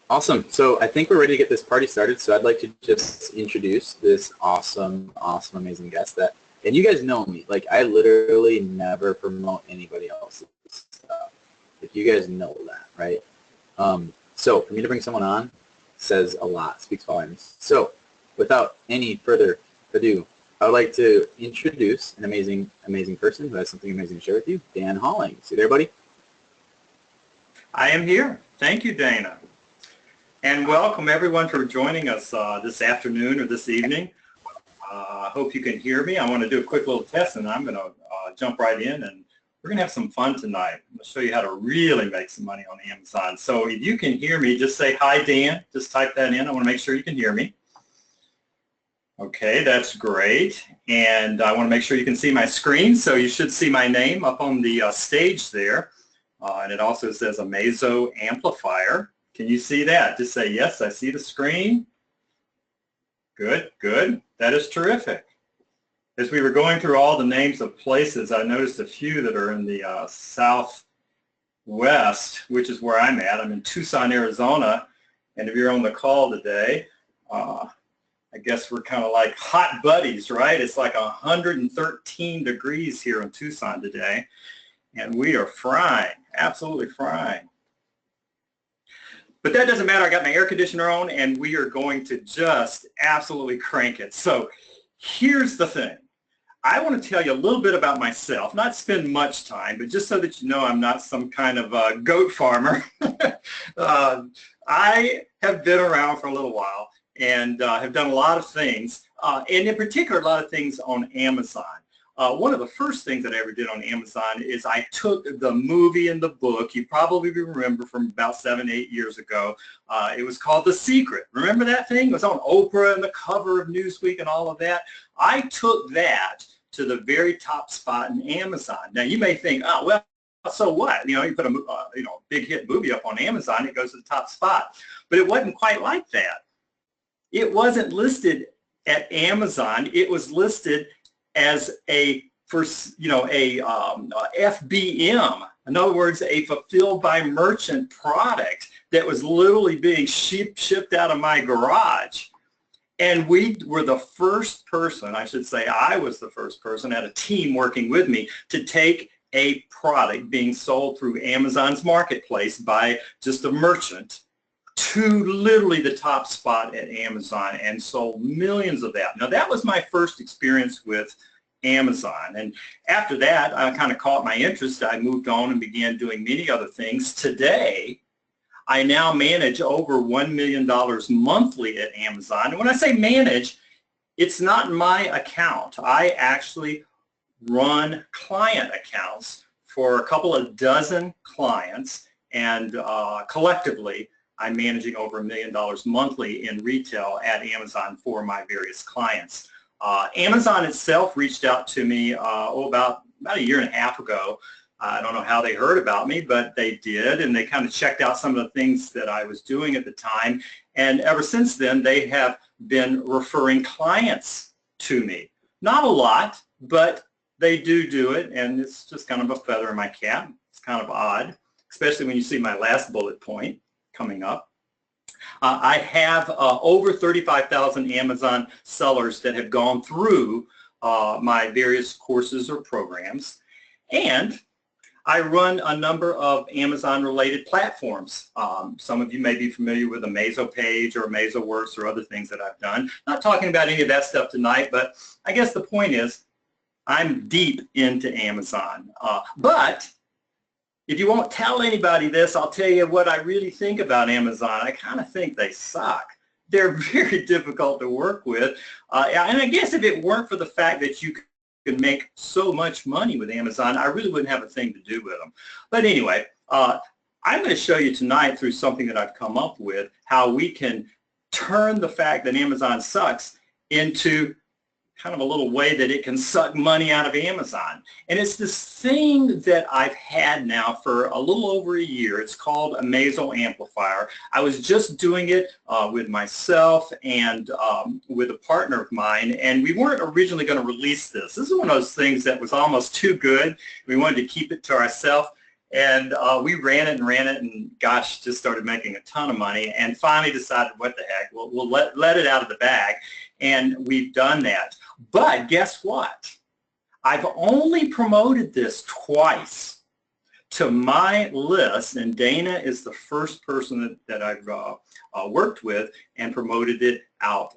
Awesome. So I think we're ready to get this party started. So I'd like to just introduce this awesome, awesome, amazing guest and you guys know me. Like, I literally never promote anybody else's stuff. If you guys know that, right? So for me to bring someone on says a lot, speaks volumes. So without any further ado, I would like to introduce an amazing, amazing person who has something amazing to share with you, Dan Halling. See there, buddy? I am here. Thank you, Dana. And welcome everyone for joining us this afternoon or this evening. I hope you can hear me. I want to do a quick little test and I'm going to jump right in and we're going to have some fun tonight. I'm going to show you how to really make some money on Amazon. So if you can hear me, just say, "Hi, Dan." Just type that in. I want to make sure you can hear me. Okay, that's great. And I want to make sure you can see my screen. So you should see my name up on the stage there. And it also says Amazo Amplifier. Can you see that? Just say, "Yes, I see the screen." Good, good. That is terrific. As we were going through all the names of places, I noticed a few that are in the southwest, which is where I'm at. I'm in Tucson, Arizona. And if you're on the call today, I guess we're kind of like hot buddies, right? It's like 113 degrees here in Tucson today. And we are frying, absolutely frying. But that doesn't matter. I got my air conditioner on and we are going to just absolutely crank it. So here's the thing. I want to tell you a little bit about myself, not spend much time, but just so that you know I'm not some kind of goat farmer. I have been around for a little while and have done a lot of things, and in particular a lot of things on Amazon. One of the first things that I ever did on Amazon is I took the movie and the book. You probably remember from about 7, 8 years ago. It was called The Secret. Remember that thing? It was on Oprah and the cover of Newsweek and all of that. I took that to the very top spot in Amazon. Now you may think, "Oh, well, so what? You know, you put a big hit movie up on Amazon, it goes to the top spot." But it wasn't quite like that. It wasn't listed at Amazon. It was listed as a FBM, in other words, a fulfilled by merchant product that was literally being shipped out of my garage. And we were the first person, I should say, I was the first person, had a team working with me to take a product being sold through Amazon's marketplace by just a merchant to literally the top spot at Amazon and sold millions of that. Now that was my first experience with Amazon, and after that I kind of caught my interest. I moved on and began doing many other things. Today I now manage over $1 million monthly at Amazon, and when I say manage, it's not my account. I actually run client accounts for a couple of dozen clients, and collectively I'm managing over $1 million monthly in retail at Amazon for my various clients. Amazon itself reached out to me about a year and a half ago. I don't know how they heard about me, but they did, and they kind of checked out some of the things that I was doing at the time, and ever since then they have been referring clients to me. Not a lot, but they do it, and it's just kind of a feather in my cap. It's kind of odd, especially when you see my last bullet point coming up. I have over 35,000 Amazon sellers that have gone through my various courses or programs, and I run a number of Amazon-related platforms. Some of you may be familiar with Amazo Page or AmazoWorks or other things that I've done. Not talking about any of that stuff tonight, but I guess the point is I'm deep into Amazon. But if you won't tell anybody this, I'll tell you what I really think about Amazon. I kind of think they suck. They're very difficult to work with. And I guess if it weren't for the fact that you can make so much money with Amazon, I really wouldn't have a thing to do with them. But anyway, I'm going to show you tonight through something that I've come up with how we can turn the fact that Amazon sucks into kind of a little way that it can suck money out of Amazon. And it's this thing that I've had now for a little over a year. It's called Amazo Amplifier. I was just doing it with myself and with a partner of mine, and we weren't originally going to release this. This is one of those things that was almost too good. We wanted to keep it to ourselves. And we ran it and gosh, just started making a ton of money, and finally decided, what the heck, we'll let it out of the bag, and we've done that. But guess what? I've only promoted this twice to my list, and Dana is the first person that I've worked with and promoted it out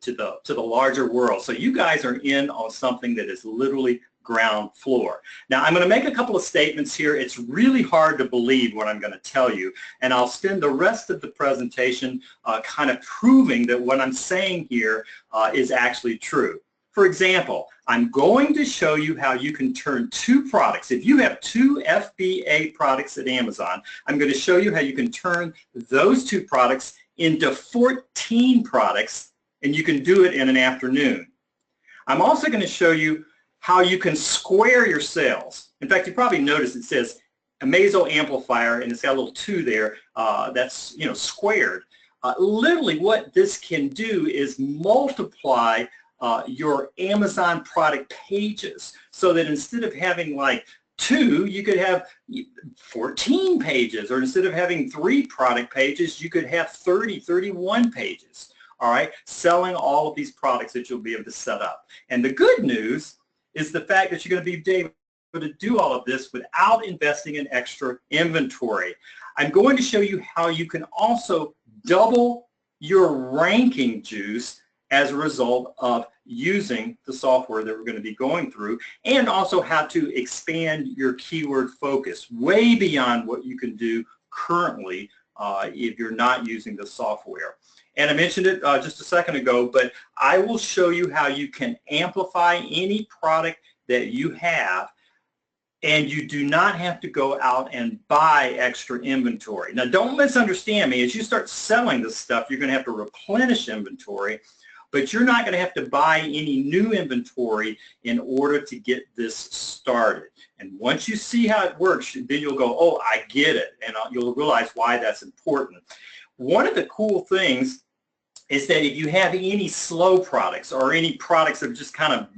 to the larger world. So you guys are in on something that is literally ground floor. Now I'm going to make a couple of statements here. It's really hard to believe what I'm going to tell you, and I'll spend the rest of the presentation kind of proving that what I'm saying here is actually true. For example, I'm going to show you how you can turn two products. If you have two FBA products at Amazon, I'm going to show you how you can turn those two products into 14 products, and you can do it in an afternoon. I'm also going to show you how you can square your sales. In fact, you probably noticed it says Amazo Amplifier, and it's got a little 2 there that's squared. Literally what this can do is multiply your Amazon product pages, so that instead of having like 2, you could have 14 pages, or instead of having 3 product pages, you could have 30, 31 pages, all right, selling all of these products that you'll be able to set up. And the good news is the fact that you're going to be able to do all of this without investing in extra inventory. I'm going to show you how you can also double your ranking juice as a result of using the software that we're going to be going through, and also how to expand your keyword focus way beyond what you can do currently if you're not using the software. And I mentioned it just a second ago, but I will show you how you can amplify any product that you have, and you do not have to go out and buy extra inventory. Now don't misunderstand me. As you start selling this stuff, you're going to have to replenish inventory, but you're not going to have to buy any new inventory in order to get this started. And once you see how it works, then you'll go, oh, I get it, and you'll realize why that's important. One of the cool things is that if you have any slow products or any products that are just kind of,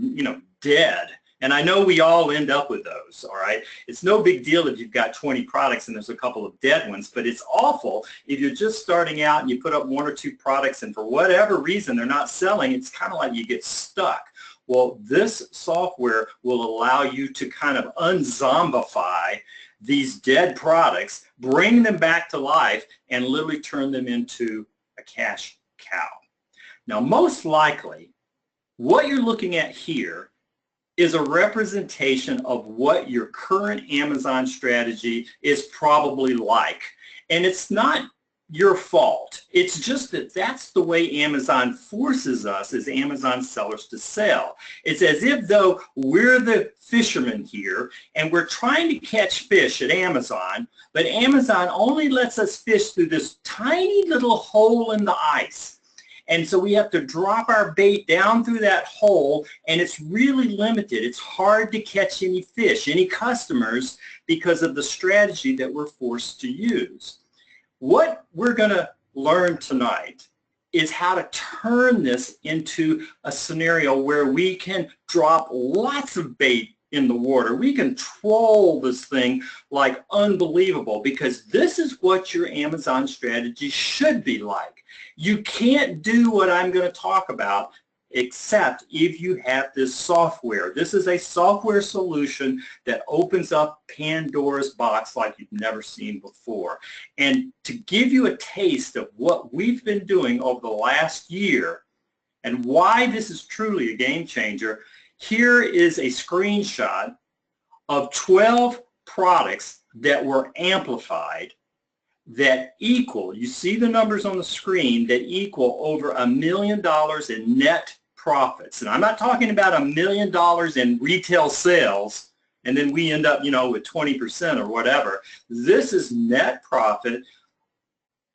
dead, and I know we all end up with those, all right? It's no big deal if you've got 20 products and there's a couple of dead ones, but it's awful if you're just starting out and you put up 1 or 2 products and for whatever reason they're not selling. It's kind of like you get stuck. Well, this software will allow you to kind of unzombify these dead products, bring them back to life, and literally turn them into a cash cow. Now, most likely, what you're looking at here is a representation of what your current Amazon strategy is probably like. And it's not your fault. It's just that that's the way Amazon forces us as Amazon sellers to sell. It's as if though we're the fishermen here and we're trying to catch fish at Amazon, but Amazon only lets us fish through this tiny little hole in the ice. And so we have to drop our bait down through that hole, and it's really limited. It's hard to catch any fish, any customers, because of the strategy that we're forced to use. What we're going to learn tonight is how to turn this into a scenario where we can drop lots of bait in the water. We can troll this thing like unbelievable, because this is what your Amazon strategy should be like. You can't do what I'm going to talk about except if you have this software. This is a software solution that opens up Pandora's box like you've never seen before. And to give you a taste of what we've been doing over the last year and why this is truly a game changer, here is a screenshot of 12 products that were amplified that equal, you see the numbers on the screen, that equal over $1 million in net profits. And I'm not talking about $1 million in retail sales and then we end up, with 20% or whatever. This is net profit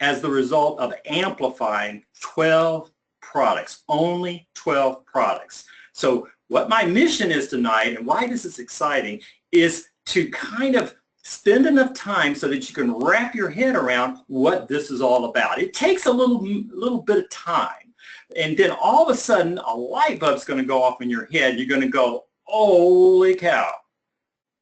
as the result of amplifying 12 products, only 12 products. So what my mission is tonight, and why this is exciting, is to kind of spend enough time so that you can wrap your head around what this is all about. It takes a little bit of time, and then all of a sudden a light bulb's going to go off in your head. You're going to go, holy cow,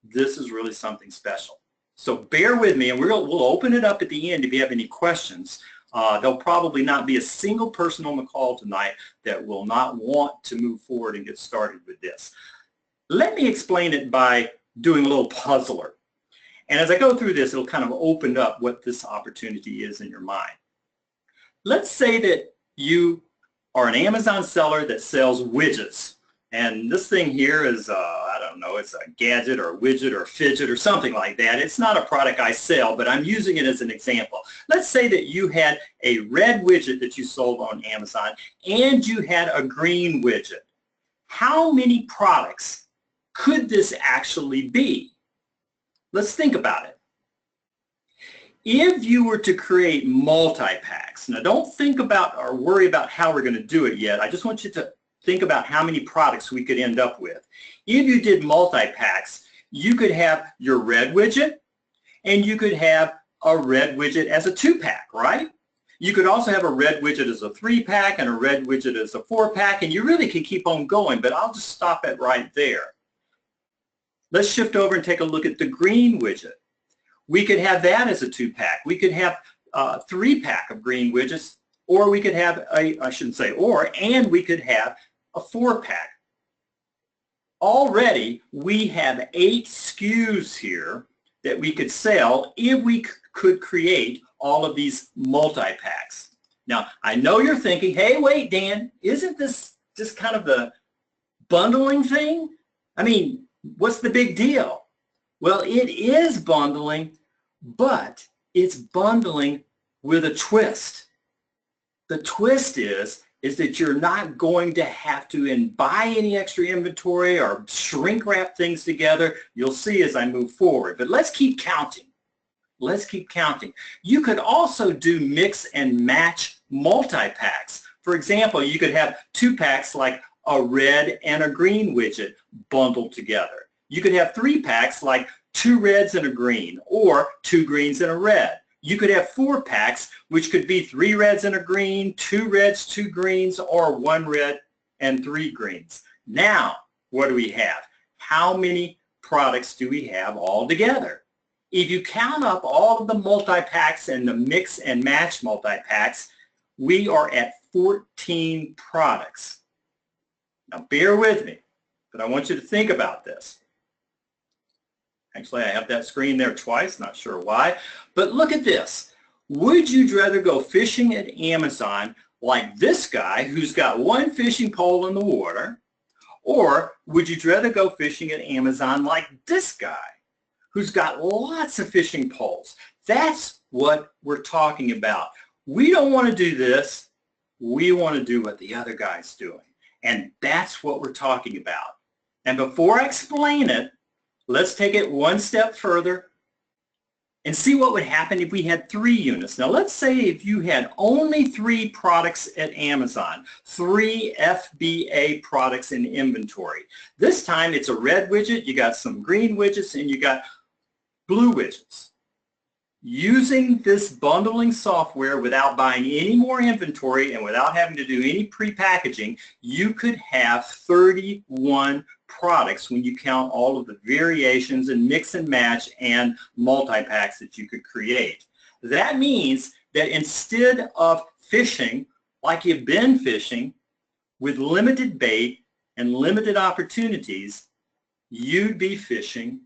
this is really something special. So bear with me, and we'll open it up at the end if you have any questions. There'll probably not be a single person on the call tonight that will not want to move forward and get started with this. Let me explain it by doing a little puzzler. And as I go through this, it'll kind of open up what this opportunity is in your mind. Let's say that you are an Amazon seller that sells widgets. And this thing here is, I don't know, it's a gadget or a widget or a fidget or something like that. It's not a product I sell, but I'm using it as an example. Let's say that you had a red widget that you sold on Amazon and you had a green widget. How many products could this actually be? Let's think about it. If you were to create multi-packs, now don't think about or worry about how we're going to do it yet. I just want you to think about how many products we could end up with. If you did multi-packs, you could have your red widget and you could have a red widget as a 2-pack, right? You could also have a red widget as a 3-pack and a red widget as a 4-pack, and you really can keep on going, but I'll just stop it right there. Let's shift over and take a look at the green widget. We could have that as a 2-pack. We could have a 3-pack of green widgets, or we could have I shouldn't say or, and we could have a 4-pack. Already, we have 8 SKUs here that we could sell if we could create all of these multi-packs. Now, I know you're thinking, hey, wait, Dan, isn't this just kind of the bundling thing? I mean, what's the big deal? Well, it is bundling, but it's bundling with a twist. The twist is that you're not going to have to buy any extra inventory or shrink wrap things together. You'll see as I move forward. But let's keep counting. Let's keep counting. You could also do mix and match multi-packs. For example, you could have 2-packs like a red and a green widget bundled together. You could have 3-packs like 2 reds and a green, or 2 greens and a red. You could have 4-packs, which could be 3 reds and a green, 2 reds, 2 greens, or 1 red and 3 greens. Now, what do we have? How many products do we have all together? If you count up all of the multi-packs and the mix and match multi-packs, we are at 14 products. Now, bear with me, but I want you to think about this. Actually, I have that screen there twice, not sure why. But look at this. Would you rather go fishing at Amazon like this guy who's got 1 fishing pole in the water, or would you rather go fishing at Amazon like this guy who's got lots of fishing poles? That's what we're talking about. We don't want to do this. We want to do what the other guy's doing. And that's what we're talking about. And before I explain it, let's take it one step further and see what would happen if we had 3 units. Now let's say if you had only 3 products at Amazon, 3 FBA products in inventory. This time it's a red widget, you got some green widgets, and you got blue widgets. Using this bundling software without buying any more inventory and without having to do any pre-packaging, you could have 31 products when you count all of the variations and mix and match and multi-packs that you could create. That means that instead of fishing like you've been fishing with limited bait and limited opportunities, you'd be fishing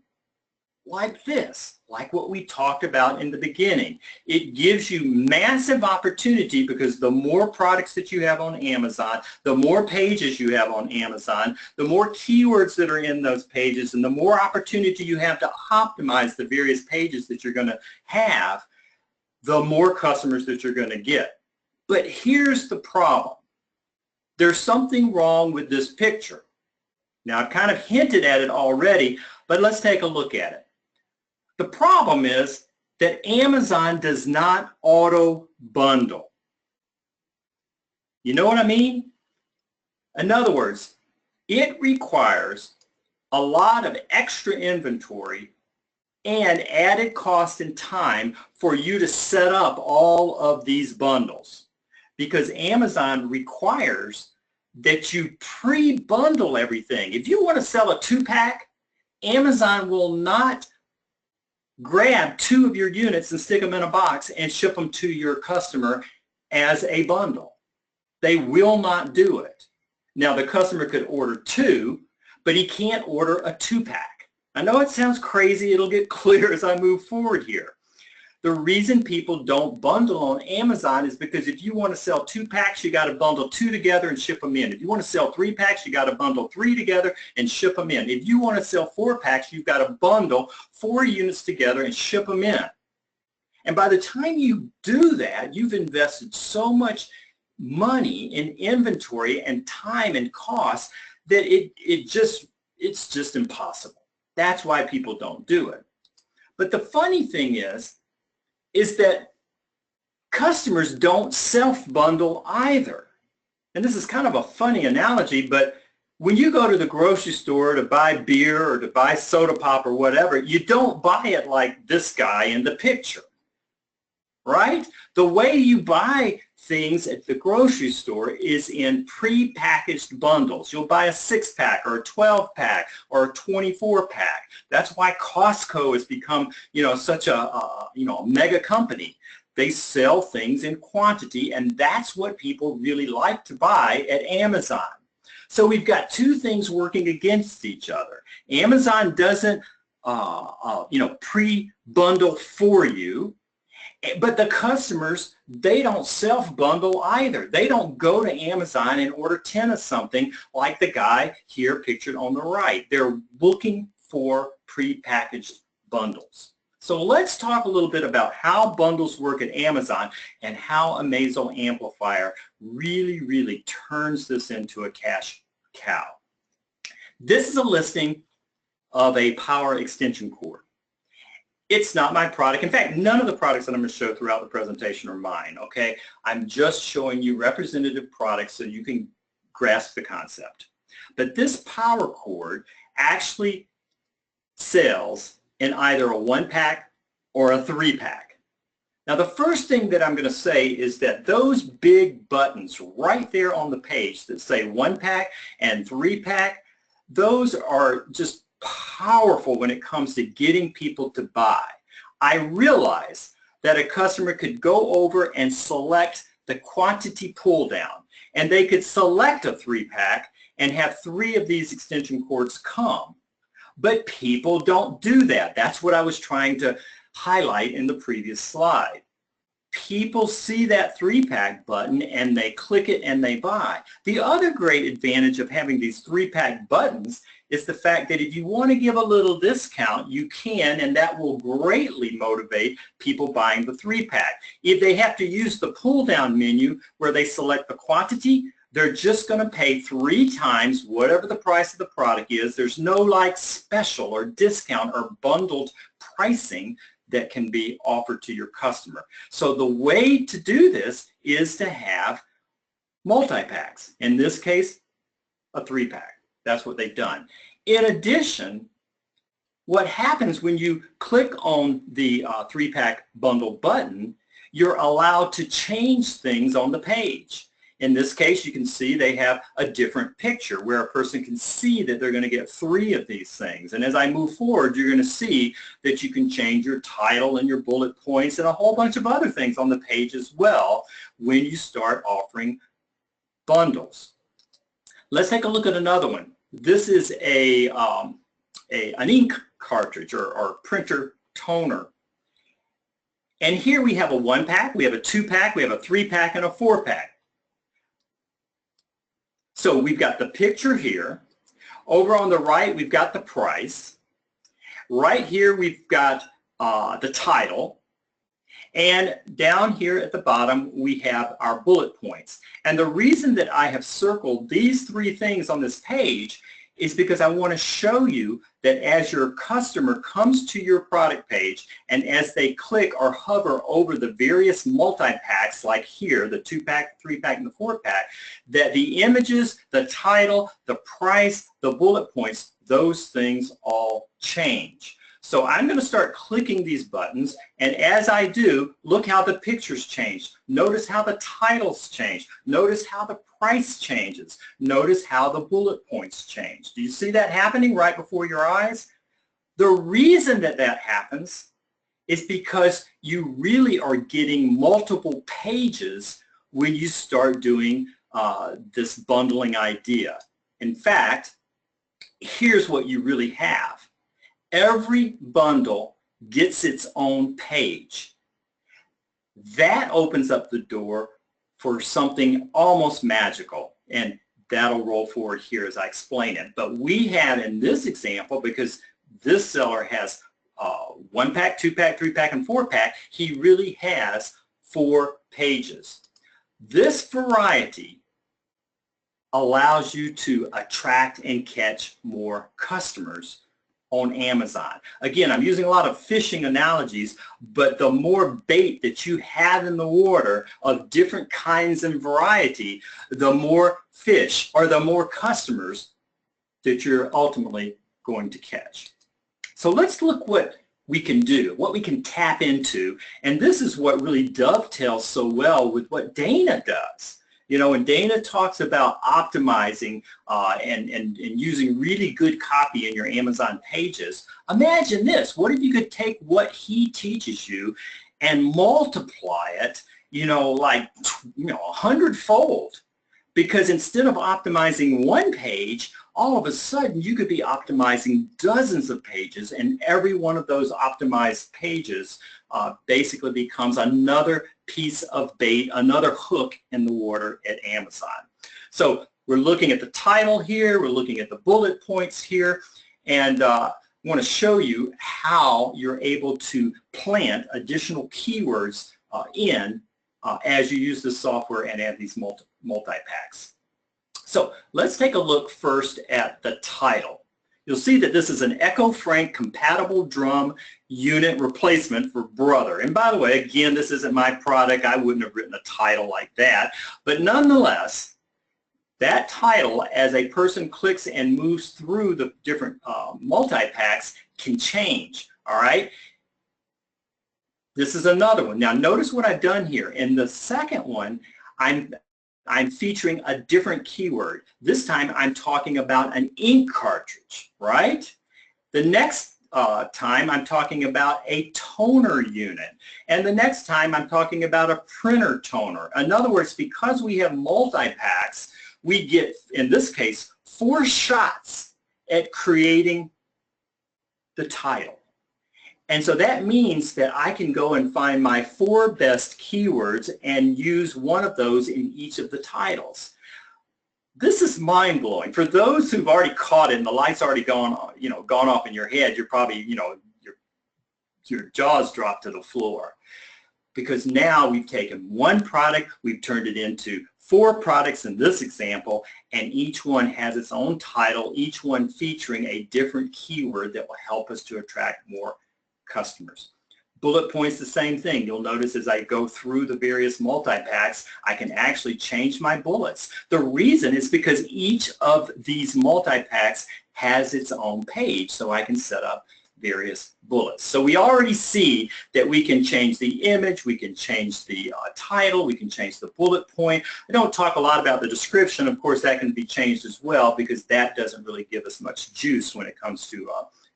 like this, like what we talked about in the beginning. It gives you massive opportunity because the more products that you have on Amazon, the more pages you have on Amazon, the more keywords that are in those pages, and the more opportunity you have to optimize the various pages that you're going to have, the more customers that you're going to get. But here's the problem. There's something wrong with this picture. Now, I've kind of hinted at it already, but let's take a look at it. The problem is that Amazon does not auto bundle. You know what I mean? In other words, it requires a lot of extra inventory and added cost and time for you to set up all of these bundles, because Amazon requires that you pre-bundle everything. If you want to sell a 2-pack, Amazon will not grab 2 of your units and stick them in a box and ship them to your customer as a bundle. They will not do it. Now, the customer could order 2, but he can't order a 2-pack. I know it sounds crazy. It'll get clear as I move forward here. The reason people don't bundle on Amazon is because if you want to sell 2-packs, you got to bundle 2 together and ship them in. If you want to sell 3-packs, you got to bundle 3 together and ship them in. If you want to sell 4-packs, you've got to bundle 4 units together and ship them in. And by the time you do that, you've invested so much money in inventory and time and cost that it's just impossible. That's why people don't do it. But the funny thing is that customers don't self-bundle either. And this is kind of a funny analogy, but when you go to the grocery store to buy beer or to buy soda pop or whatever, you don't buy it like this guy in the picture, right? The way you buy things at the grocery store is in pre-packaged bundles. You'll buy a 6-pack or a 12-pack or a 24-pack. That's why Costco has become, such a mega company. They sell things in quantity, and that's what people really like to buy at Amazon. So we've got 2 things working against each other. Amazon doesn't, pre-bundle for you. But the customers, they don't self-bundle either. They don't go to Amazon and order 10 of something like the guy here pictured on the right. They're looking for pre-packaged bundles. So let's talk a little bit about how bundles work at Amazon and how Amazo Amplifier really turns this into a cash cow. This is a listing of a power extension cord. It's not my product. In fact, none of the products that I'm going to show throughout the presentation are mine, okay? I'm just showing you representative products so you can grasp the concept. But this power cord actually sells in either a 1-pack or a 3-pack. Now, the first thing that I'm going to say is that those big buttons right there on the page that say 1-pack and 3-pack, those are just powerful when it comes to getting people to buy. I realize that a customer could go over and select the quantity pull down, and they could select a 3-pack and have 3 of these extension cords come. But people don't do that. That's what I was trying to highlight in the previous slide. People see that 3-pack button and they click it and they buy. The other great advantage of having these 3-pack buttons is the fact that if you want to give a little discount, you can, and that will greatly motivate people buying the 3-pack. If they have to use the pull-down menu where they select the quantity, they're just going to pay 3 times whatever the price of the product is. There's no like special or discount or bundled pricing that can be offered to your customer. So the way to do this is to have multi-packs. In this case, a 3-pack. That's what they've done. In addition, what happens when you click on the 3-pack bundle button, you're allowed to change things on the page. In this case, you can see they have a different picture where a person can see that they're going to get 3 of these things. And as I move forward, you're going to see that you can change your title and your bullet points and a whole bunch of other things on the page as well when you start offering bundles. Let's take a look at another one. This is an ink cartridge or printer toner. And here we have a 1-pack, we have a 2-pack, we have a 3-pack, and a 4-pack. So we've got the picture here. Over on the right, we've got the price. Right here, we've got the title. And down here at the bottom, we have our bullet points. And the reason that I have circled these 3 things on this page is because I want to show you that as your customer comes to your product page and as they click or hover over the various multi-packs like here, the 2-pack, 3-pack, and the 4-pack, that the images, the title, the price, the bullet points, those things all change. So I'm going to start clicking these buttons, and as I do, look how the pictures change. Notice how the titles change. Notice how the price changes. Notice how the bullet points change. Do you see that happening right before your eyes? The reason that that happens is because you really are getting multiple pages when you start doing this bundling idea. In fact, here's what you really have. Every bundle gets its own page. That opens up the door for something almost magical, and that'll roll forward here as I explain it. But we have in this example, because this seller has 1-pack, 2-pack, 3-pack, and 4-pack, he really has 4 pages. This variety allows you to attract and catch more customers on Amazon. Again, I'm using a lot of fishing analogies, but the more bait that you have in the water of different kinds and variety, the more fish or the more customers that you're ultimately going to catch. So let's look what we can do, what we can tap into, and this is what really dovetails so well with what Dana does. You know, when Dana talks about optimizing and using really good copy in your Amazon pages, imagine this. What if you could take what he teaches you and multiply it, like, 100-fold? Because instead of optimizing one page, all of a sudden you could be optimizing dozens of pages, and every one of those optimized pages basically becomes another piece of bait, another hook in the water at Amazon. So we're looking at the title here, we're looking at the bullet points here, and I want to show you how you're able to plant additional keywords as you use this software and add these multi-packs. So let's take a look first at the title. You'll see that this is an Echo Frank compatible drum unit replacement for Brother. And by the way, again, this isn't my product. I wouldn't have written a title like that. But nonetheless, that title, as a person clicks and moves through the different multi-packs, can change, all right? This is another one. Now notice what I've done here. In the second one, I'm featuring a different keyword. This time I'm talking about an ink cartridge, right? The next time I'm talking about a toner unit. And the next time I'm talking about a printer toner. In other words, because we have multi-packs, we get, in this case, 4 shots at creating the title. And so that means that I can go and find my 4 best keywords and use one of those in each of the titles. This is mind-blowing. For those who've already caught it and the light's already gone off in your head, you're probably, your jaws drop to the floor. Because now we've taken one product, we've turned it into 4 products in this example, and each one has its own title, each one featuring a different keyword that will help us to attract more customers. Bullet points, the same thing. You'll notice as I go through the various multi-packs, I can actually change my bullets. The reason is because each of these multi-packs has its own page, so I can set up various bullets. So we already see that we can change the image, we can change the title, we can change the bullet point. I don't talk a lot about the description. Of course, that can be changed as well, because that doesn't really give us much juice when it comes to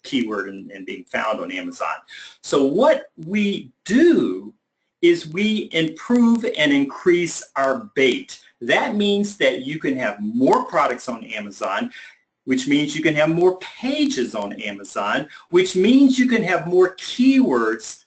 keyword and being found on Amazon. So what we do is we improve and increase our bait. That means that you can have more products on Amazon, which means you can have more pages on Amazon, which means you can have more keywords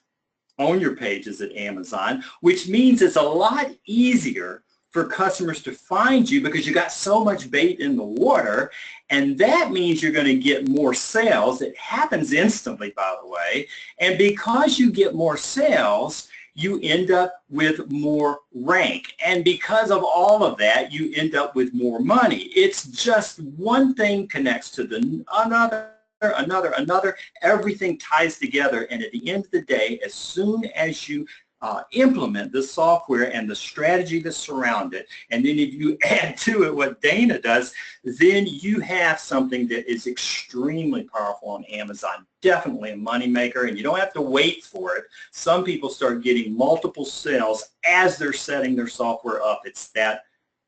on your pages at Amazon, which means it's a lot easier for customers to find you because you got so much bait in the water, and that means you're going to get more sales. It happens instantly, by the way, and because you get more sales, you end up with more rank, and because of all of that, you end up with more money. It's just one thing connects to another, everything ties together, and at the end of the day, as soon as you implement the software and the strategy that surround it, and then if you add to it what Dana does, then you have something that is extremely powerful on Amazon. Definitely a moneymaker, and you don't have to wait for it. Some people start getting multiple sales as they're setting their software up. It's that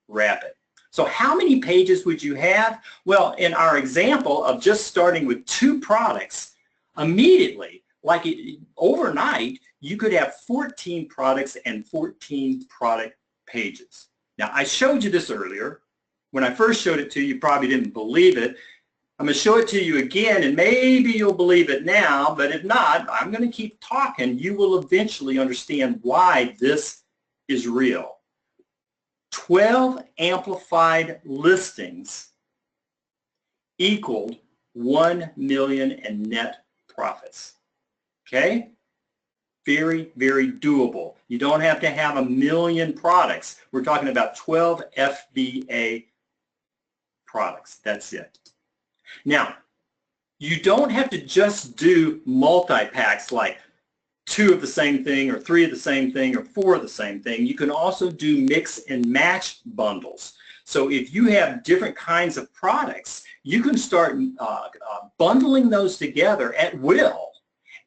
rapid. So how many pages would you have? Well, in our example of just starting with 2 products, immediately like overnight, you could have 14 products and 14 product pages. Now, I showed you this earlier. When I first showed it to you, you probably didn't believe it. I'm going to show it to you again, and maybe you'll believe it now, but if not, I'm going to keep talking. You will eventually understand why this is real. 12 amplified listings equaled 1 million in net profits. Okay? Very, very doable. You don't have to have 1 million products. We're talking about 12 FBA products. That's it. Now, you don't have to just do multi-packs like 2 of the same thing or 3 of the same thing or 4 of the same thing. You can also do mix and match bundles. So if you have different kinds of products, you can start bundling those together at will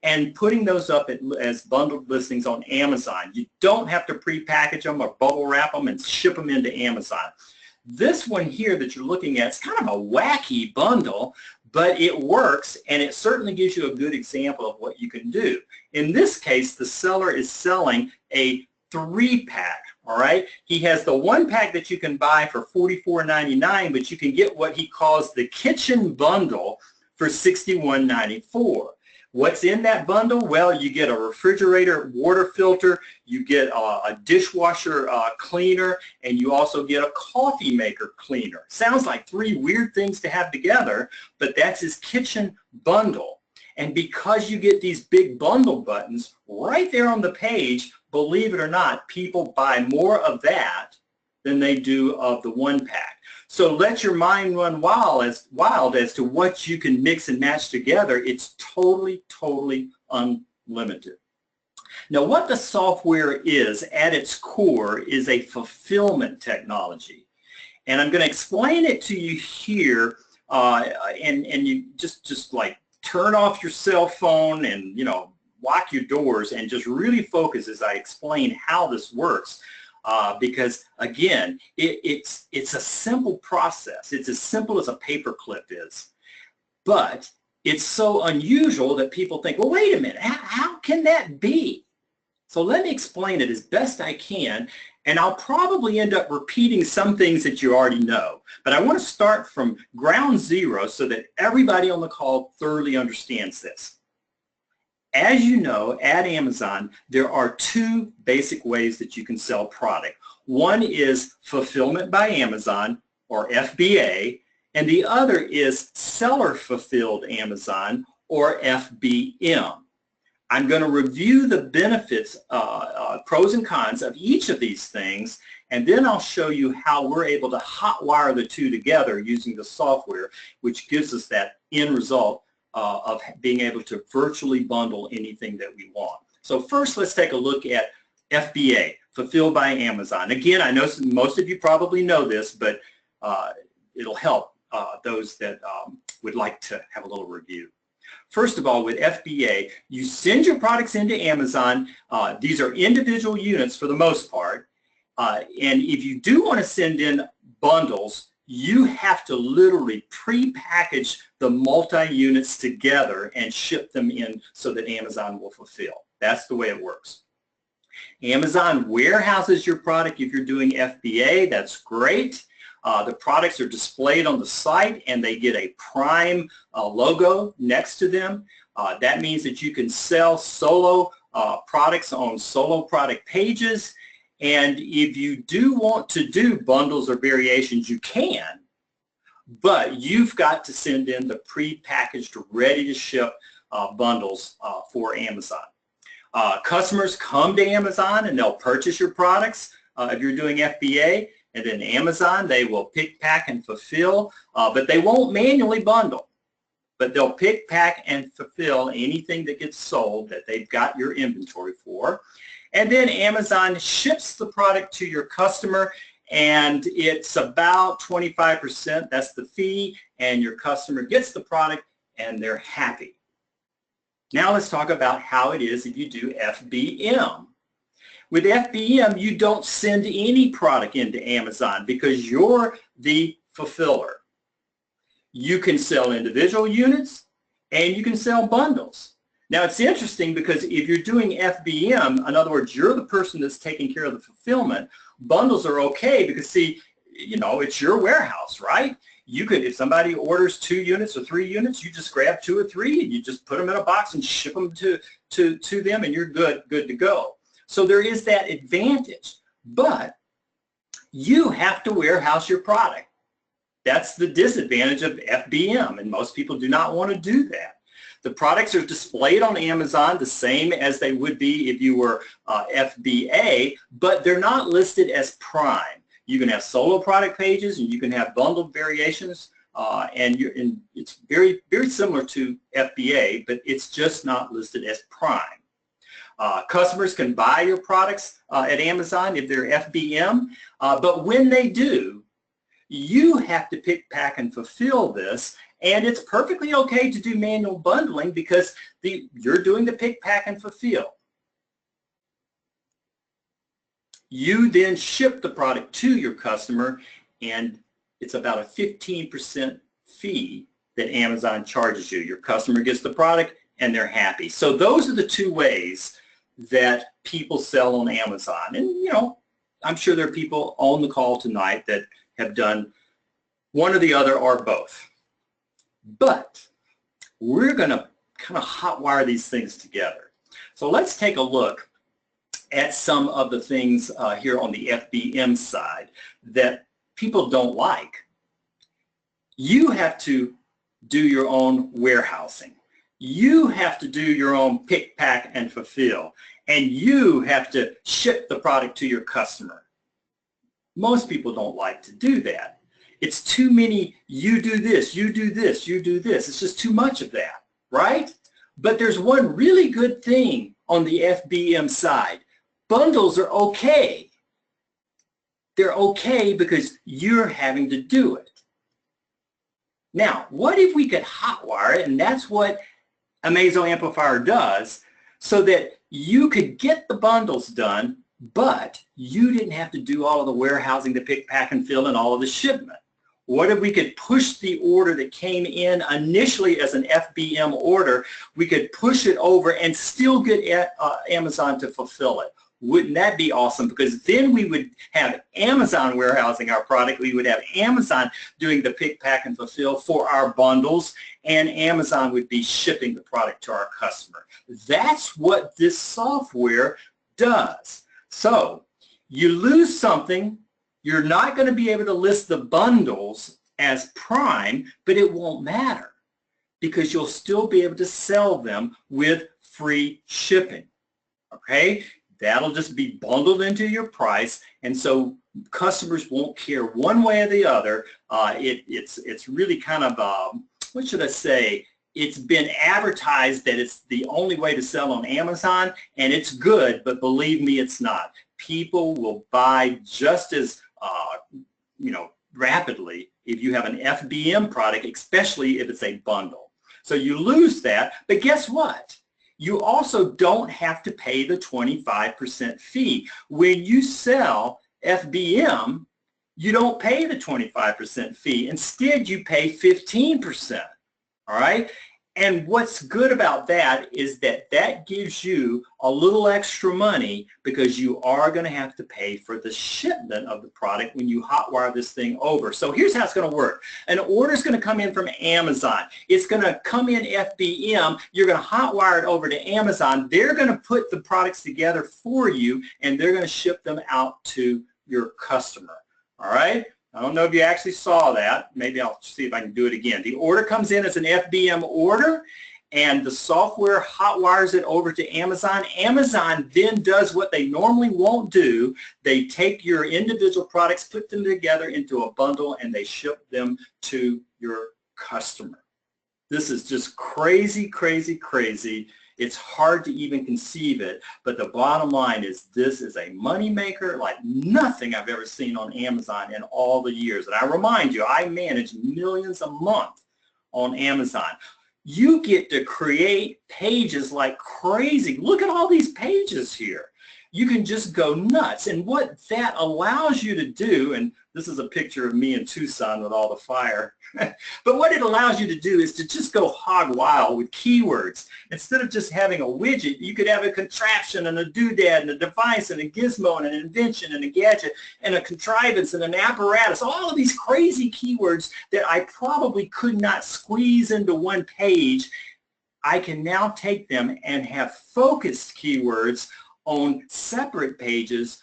and putting those up as bundled listings on Amazon. You don't have to pre-package them or bubble wrap them and ship them into Amazon. This one here that you're looking at is kind of a wacky bundle, but it works, and it certainly gives you a good example of what you can do. In this case, the seller is selling a 3-pack, all right? He has the 1-pack that you can buy for $44.99, but you can get what he calls the kitchen bundle for $61.94. What's in that bundle? Well, you get a refrigerator water filter, you get a dishwasher cleaner, and you also get a coffee maker cleaner. Sounds like 3 weird things to have together, but that's his kitchen bundle. And because you get these big bundle buttons right there on the page, believe it or not, people buy more of that than they do of the 1-pack. So let your mind run wild as to what you can mix and match together. It's totally, totally unlimited. Now, what the software is at its core is a fulfillment technology. And I'm going to explain it to you here, and you just like turn off your cell phone and, you know, lock your doors and just really focus as I explain how this works. Because again, it's a simple process. It's as simple as a paperclip is. But it's so unusual that people think, well, wait a minute, how can that be? So let me explain it as best I can, and I'll probably end up repeating some things that you already know. But I want to start from ground zero so that everybody on the call thoroughly understands this. As you know, at Amazon, there are 2 basic ways that you can sell product. One is Fulfillment by Amazon, or FBA, and the other is Seller Fulfilled Amazon, or FBM. I'm going to review the benefits, pros and cons of each of these things, and then I'll show you how we're able to hotwire the 2 together using the software, which gives us that end result of being able to virtually bundle anything that we want. So first, let's take a look at FBA, Fulfilled by Amazon. Again, I know most of you probably know this, but it'll help those that would like to have a little review. First of all, with FBA, you send your products into Amazon. These are individual units for the most part. And if you do want to send in bundles, you have to literally pre-package the multi-units together and ship them in so that Amazon will fulfill. That's the way it works. Amazon warehouses your product if you're doing FBA. That's great. The products are displayed on the site and they get a Prime logo next to them. That means that you can sell solo products on solo product pages. And if you do want to do bundles or variations, you can, but you've got to send in the pre-packaged, ready-to-ship bundles for Amazon. Customers come to Amazon and they'll purchase your products if you're doing FBA, and then Amazon, they will pick, pack, and fulfill, but they won't manually bundle. But they'll pick, pack, and fulfill anything that gets sold that they've got your inventory for. And then Amazon ships the product to your customer, and it's about 25%. That's the fee, and your customer gets the product, and they're happy. Now let's talk about how it is if you do FBM. With FBM, you don't send any product into Amazon because you're the fulfiller. You can sell individual units, and you can sell bundles. Now it's interesting because if you're doing FBM, in other words, you're the person that's taking care of the fulfillment, bundles are okay because see, you know, it's your warehouse, right? You could, if somebody orders 2 units or 3 units, you just grab 2 or 3 and you just put them in a box and ship them to them and you're good to go. So there is that advantage, but you have to warehouse your product. That's the disadvantage of FBM, and most people do not want to do that. The products are displayed on Amazon the same as they would be if you were FBA, but they're not listed as Prime. You can have solo product pages and you can have bundled variations, and it's very, very similar to FBA, but it's just not listed as Prime. Customers can buy your products at Amazon if they're FBM, but when they do, you have to pick, pack, and fulfill this, and it's perfectly okay to do manual bundling because you're doing the pick, pack, and fulfill. You then ship the product to your customer, and it's about a 15% fee that Amazon charges you. Your customer gets the product, and they're happy. So those are the 2 ways that people sell on Amazon. And, you know, I'm sure there are people on the call tonight that have done one or the other or both. But we're going to kind of hotwire these things together. So let's take a look at some of the things here on the FBM side that people don't like. You have to do your own warehousing. You have to do your own pick, pack, and fulfill. And you have to ship the product to your customer. Most people don't like to do that. It's too many, you do this, you do this, you do this. It's just too much of that, right? But there's one really good thing on the FBM side. Bundles are okay. They're okay because you're having to do it. Now, what if we could hotwire it, and that's what Amazo Amplifier does, so that you could get the bundles done, but you didn't have to do all of the warehousing, the pick, pack, and fill, and all of the shipment. What if we could push the order that came in initially as an FBM order, we could push it over and still get Amazon to fulfill it? Wouldn't that be awesome? Because then we would have Amazon warehousing our product, we would have Amazon doing the pick, pack, and fulfill for our bundles, and Amazon would be shipping the product to our customer. That's what this software does. So you lose something, you're not going to be able to list the bundles as Prime, but it won't matter because you'll still be able to sell them with free shipping. Okay? That'll just be bundled into your price, and so customers won't care one way or the other. It's really kind of, what should I say, it's been advertised that it's the only way to sell on Amazon, and it's good, but believe me, it's not. People will buy just as rapidly if you have an FBM product, especially if it's a bundle. So you lose that, but guess what? You also don't have to pay the 25% fee. When you sell FBM, you don't pay the 25% fee. Instead, you pay 15%. All right? And what's good about that is that that gives you a little extra money because you are going to have to pay for the shipment of the product when you hotwire this thing over. So here's how it's going to work. An order is going to come in from Amazon. It's going to come in FBM. You're going to hotwire it over to Amazon. They're going to put the products together for you, and they're going to ship them out to your customer. All right? I don't know if you actually saw that. Maybe I'll see if I can do it again. The order comes in as an FBM order, and the software hotwires it over to Amazon. Amazon then does what they normally won't do. They take your individual products, put them together into a bundle, and they ship them to your customer. This is just crazy, crazy, crazy. It's hard to even conceive it, but the bottom line is this is a moneymaker like nothing I've ever seen on Amazon in all the years. And I remind you, I manage millions a month on Amazon. You get to create pages like crazy. Look at all these pages here. you can just go nuts. And what that allows you to do, and this is a picture of me in Tucson with all the fire, but what it allows you to do is to just go hog wild with keywords. Instead of just having a widget, you could have a contraption and a doodad and a device and a gizmo and an invention and a gadget and a contrivance and an apparatus, all of these crazy keywords that I probably could not squeeze into one page. I can now take them and have focused keywords on separate pages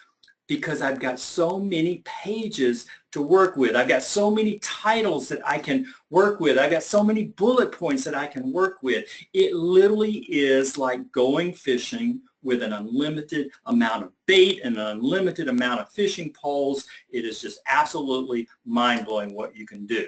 because I've got so many pages to work with. I've got so many titles that I can work with. I've got so many bullet points that I can work with. It literally is like going fishing with an unlimited amount of bait and an unlimited amount of fishing poles. It is just absolutely mind-blowing what you can do.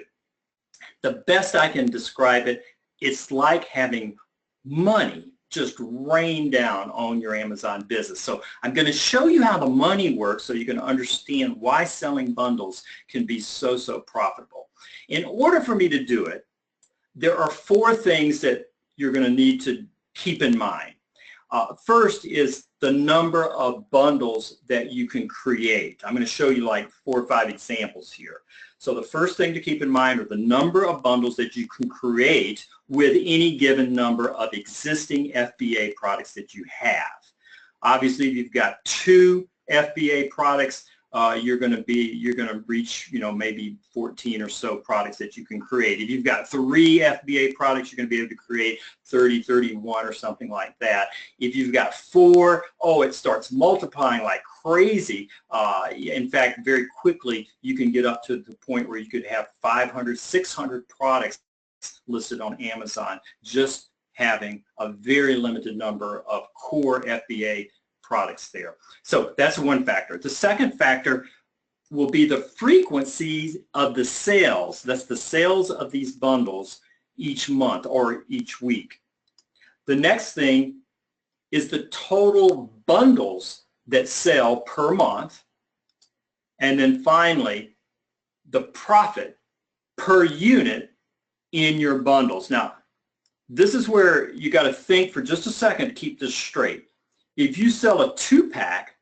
The best I can describe it, it's like having money just rain down on your Amazon business. So I'm going to show you how the money works so you can understand why selling bundles can be so profitable. In order for me to do it, there are 4 things that you're going to need to keep in mind. First is the number of bundles that you can create. I'm going to show you like 4 or 5 examples here. So the first thing to keep in mind are the number of bundles that you can create with any given number of existing FBA products that you have. Obviously, if you've got 2 FBA products, you're going to reach, maybe 14 or so products that you can create. If you've got 3 FBA products, you're going to be able to create 30, 31 or something like that. If you've got 4, it starts multiplying like crazy. In fact, very quickly, you can get up to the point where you could have 500, 600 products listed on Amazon, just having a very limited number of core FBA products there. So that's one factor. The second factor will be the frequency of the sales. That's the sales of these bundles each month or each week. The next thing is the total bundles that sell per month. And then finally, the profit per unit in your bundles. Now, this is where you got to think for just a second to keep this straight. If you sell a 2-pack,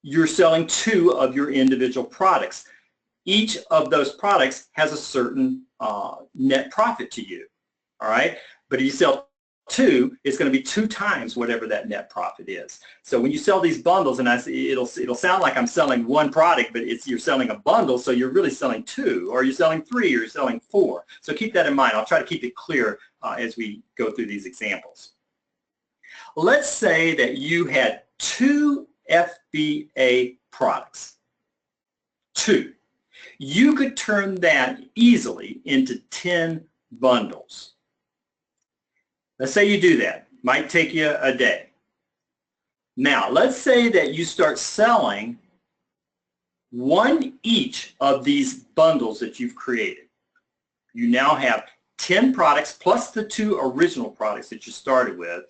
you're selling 2 of your individual products. Each of those products has a certain net profit to you, all right? But if you sell 2, it's going to be 2 times whatever that net profit is. So when you sell these bundles, and it'll sound like I'm selling 1 product, but you're selling a bundle, so you're really selling 2, or you're selling 3, or you're selling 4. So keep that in mind. I'll try to keep it clear as we go through these examples. Let's say that you had 2 FBA products. 2. You could turn that easily into 10 bundles. Let's say you do that. Might take you a day. Now, let's say that you start selling 1 each of these bundles that you've created. You now have 10 products plus the 2 original products that you started with,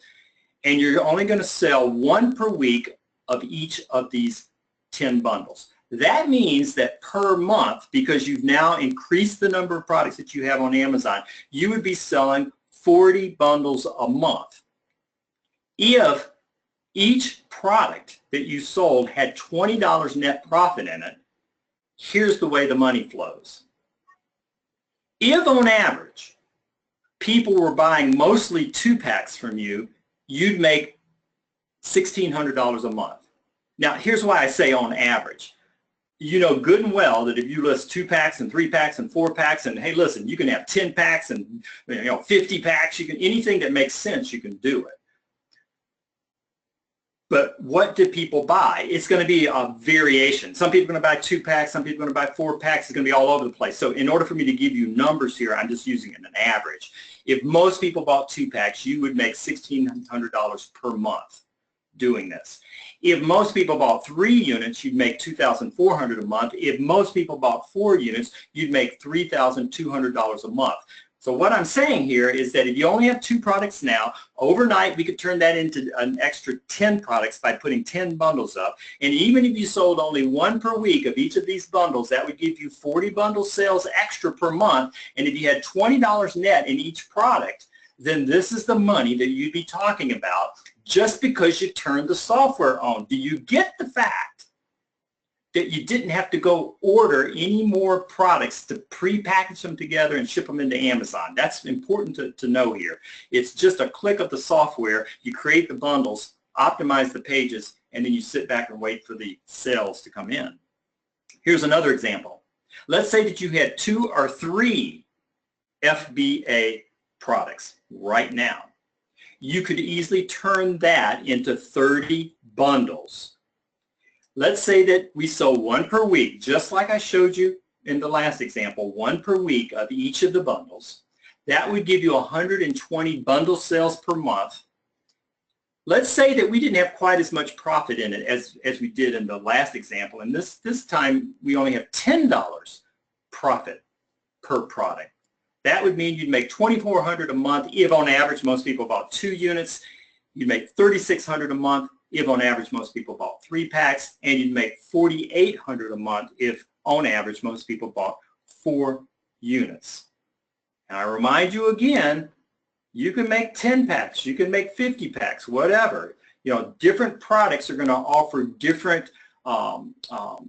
and you're only going to sell 1 per week of each of these 10 bundles. That means that per month, because you've now increased the number of products that you have on Amazon, you would be selling 40 bundles a month. If each product that you sold had $20 net profit in it, here's the way the money flows. If on average people were buying mostly 2-packs from you, you'd make $1,600 a month. Now, here's why I say on average. You know good and well that if you list 2-packs and 3-packs and 4-packs, and hey, listen, you can have 10 packs and 50 packs, anything that makes sense, you can do it. But what do people buy? It's going to be a variation. Some people are going to buy 2-packs, some people are going to buy 4-packs. It's going to be all over the place. So in order for me to give you numbers here, I'm just using an average. If most people bought 2-packs, you would make $1,600 per month doing this. If most people bought 3 units, you'd make $2,400 a month. If most people bought 4 units, you'd make $3,200 a month. So what I'm saying here is that if you only have 2 products now, overnight we could turn that into an extra 10 products by putting 10 bundles up. And even if you sold only 1 per week of each of these bundles, that would give you 40 bundle sales extra per month. And if you had $20 net in each product, then this is the money that you'd be talking about just because you turned the software on. Do you get the fact that you didn't have to go order any more products to pre-package them together and ship them into Amazon? That's important to know here. It's just a click of the software. You create the bundles, optimize the pages, and then you sit back and wait for the sales to come in. Here's another example. Let's say that you had 2 or 3 FBA products right now. You could easily turn that into 30 bundles. Let's say that we sold 1 per week, just like I showed you in the last example, 1 per week of each of the bundles. That would give you 120 bundle sales per month. Let's say that we didn't have quite as much profit in it as we did in the last example, and this time we only have $10 profit per product. That would mean you'd make $2,400 a month if on average most people bought 2 units. You'd make $3,600 a month if on average most people bought 3 packs, and you'd make $4,800 a month if on average most people bought 4 units. And I remind you again, you can make 10 packs, you can make 50 packs, whatever. You know, different products are going to offer different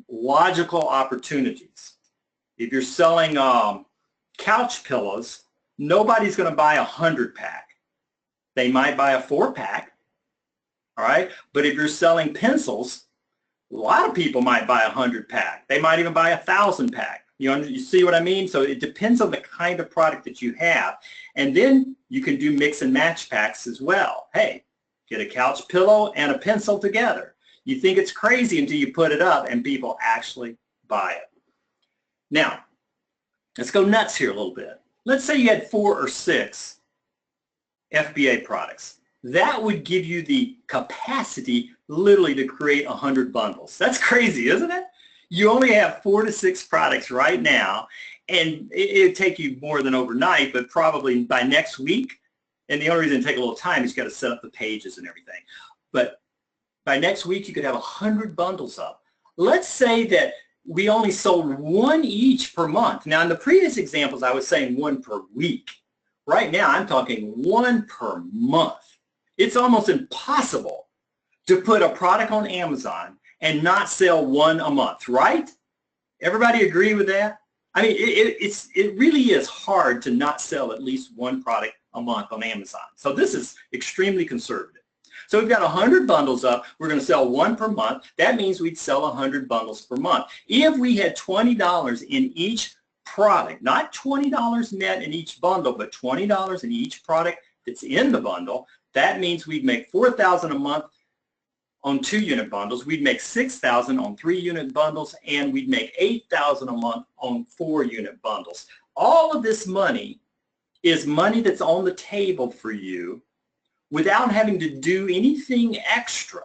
logical opportunities. If you're selling couch pillows, nobody's going to buy a 100-pack. They might buy a 4-pack, all right? But if you're selling pencils, a lot of people might buy a 100-pack. They might even buy a 1,000-pack. You see what I mean? So it depends on the kind of product that you have. And then you can do mix and match packs as well. Hey, get a couch pillow and a pencil together. You think it's crazy until you put it up and people actually buy it. Now, let's go nuts here a little bit. Let's say you had 4 or 6 FBA products. That would give you the capacity literally to create 100 bundles. That's crazy, isn't it? You only have 4 to 6 products right now, and it'd take you more than overnight, but probably by next week, and the only reason it take a little time is you got to set up the pages and everything. But by next week, you could have 100 bundles up. Let's say that we only sold 1 each per month. Now, in the previous examples, I was saying 1 per week. Right now, I'm talking 1 per month. It's almost impossible to put a product on Amazon and not sell 1 a month, right? Everybody agree with that? I mean, it really is hard to not sell at least 1 product a month on Amazon. So this is extremely conservative. So we've got 100 bundles up. We're going to sell 1 per month. That means we'd sell 100 bundles per month. If we had $20 in each product, not $20 net in each bundle, but $20 in each product that's in the bundle, that means we'd make $4,000 a month on 2-unit bundles, we'd make $6,000 on 3-unit bundles, and we'd make $8,000 a month on 4-unit bundles. All of this money is money that's on the table for you without having to do anything extra.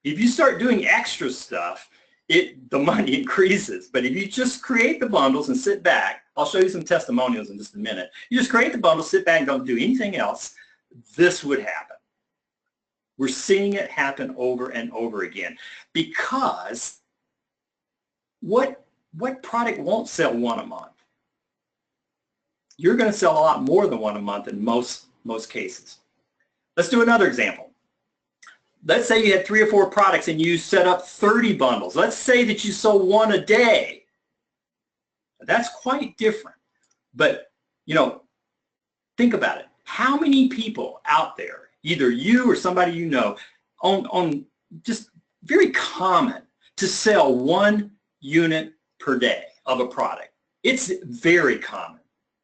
If you start doing extra stuff, the money increases. But if you just create the bundles and sit back, I'll show you some testimonials in just a minute. You just create the bundles, sit back, and don't do anything else, this would happen. We're seeing it happen over and over again because what product won't sell 1 a month? You're going to sell a lot more than 1 a month in most cases. Let's do another example. Let's say you had 3 or 4 products and you set up 30 bundles. Let's say that you sold 1 a day. That's quite different. But, you know, think about it. How many people out there, either you or somebody you know, on just very common to sell 1 unit per day of a product? It's very common.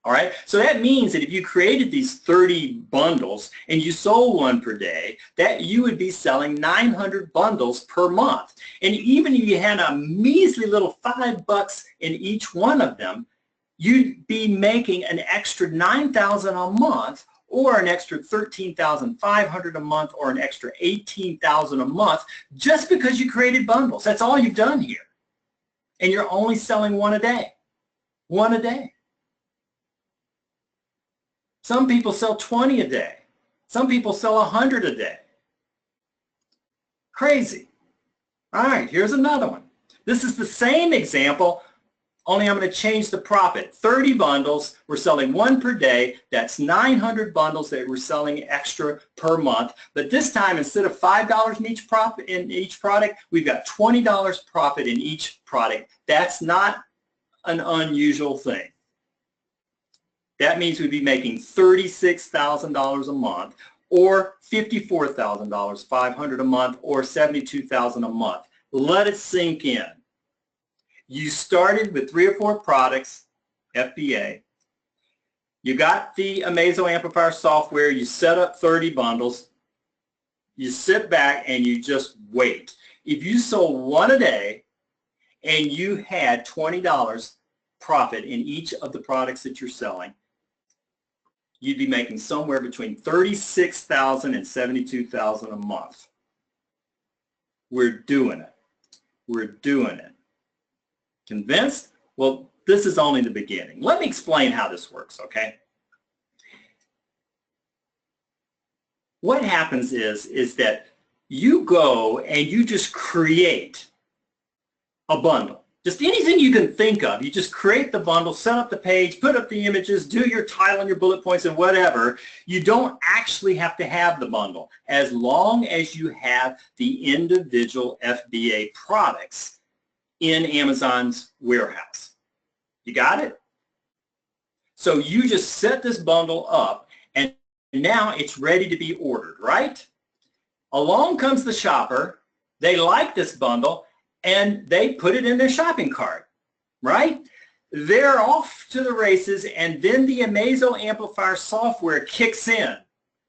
All right, so that means that if you created these 30 bundles and you sold 1 per day, that you would be selling 900 bundles per month. And even if you had a measly little $5 in each one of them, you'd be making an extra $9,000 a month, or an extra $13,500 a month, or an extra $18,000 a month, just because you created bundles. That's all you've done here. And you're only selling 1 a day. 1 a day. Some people sell 20 a day. Some people sell 100 a day. Crazy. All right, here's another one. This is the same example only I'm going to change the profit. 30 bundles, we're selling one per day. That's 900 bundles that we're selling extra per month. But this time, instead of $5 in each product, we've got $20 profit in each product. That's not an unusual thing. That means we'd be making $36,000 a month, or $54,000, $500 a month, or $72,000 a month. Let it sink in. You started with 3 or 4 products, FBA. You got the Amazo amplifier software. You set up 30 bundles. You sit back and you just wait. If you sold one a day and you had $20 profit in each of the products that you're selling, you'd be making somewhere between $36,000 and $72,000 a month. We're doing it. We're doing it. Convinced? Well, this is only the beginning. Let me explain how this works, okay? What happens is that you go and you just create a bundle. Just anything you can think of. You just create the bundle, set up the page, put up the images, do your title and your bullet points and whatever. You don't actually have to have the bundle as long as you have the individual FBA products in Amazon's warehouse. You got it? So you just set this bundle up and now it's ready to be ordered, right? Along comes the shopper. They like this bundle and they put it in their shopping cart, right? They're off to the races, and then the Amazo amplifier software kicks in,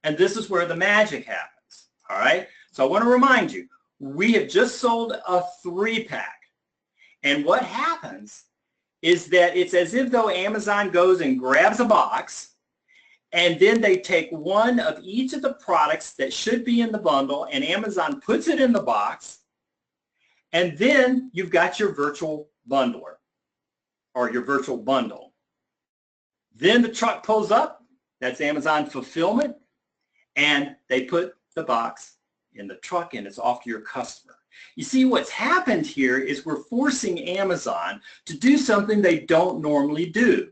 and this is where the magic happens, all right? So I want to remind you, we have just sold a 3-pack, and what happens is that it's as if though Amazon goes and grabs a box, and then they take one of each of the products that should be in the bundle, and Amazon puts it in the box, and then you've got your virtual bundler or your virtual bundle. Then the truck pulls up, that's Amazon fulfillment, and they put the box in the truck and it's off to your customer. You see, what's happened here is we're forcing Amazon to do something they don't normally do.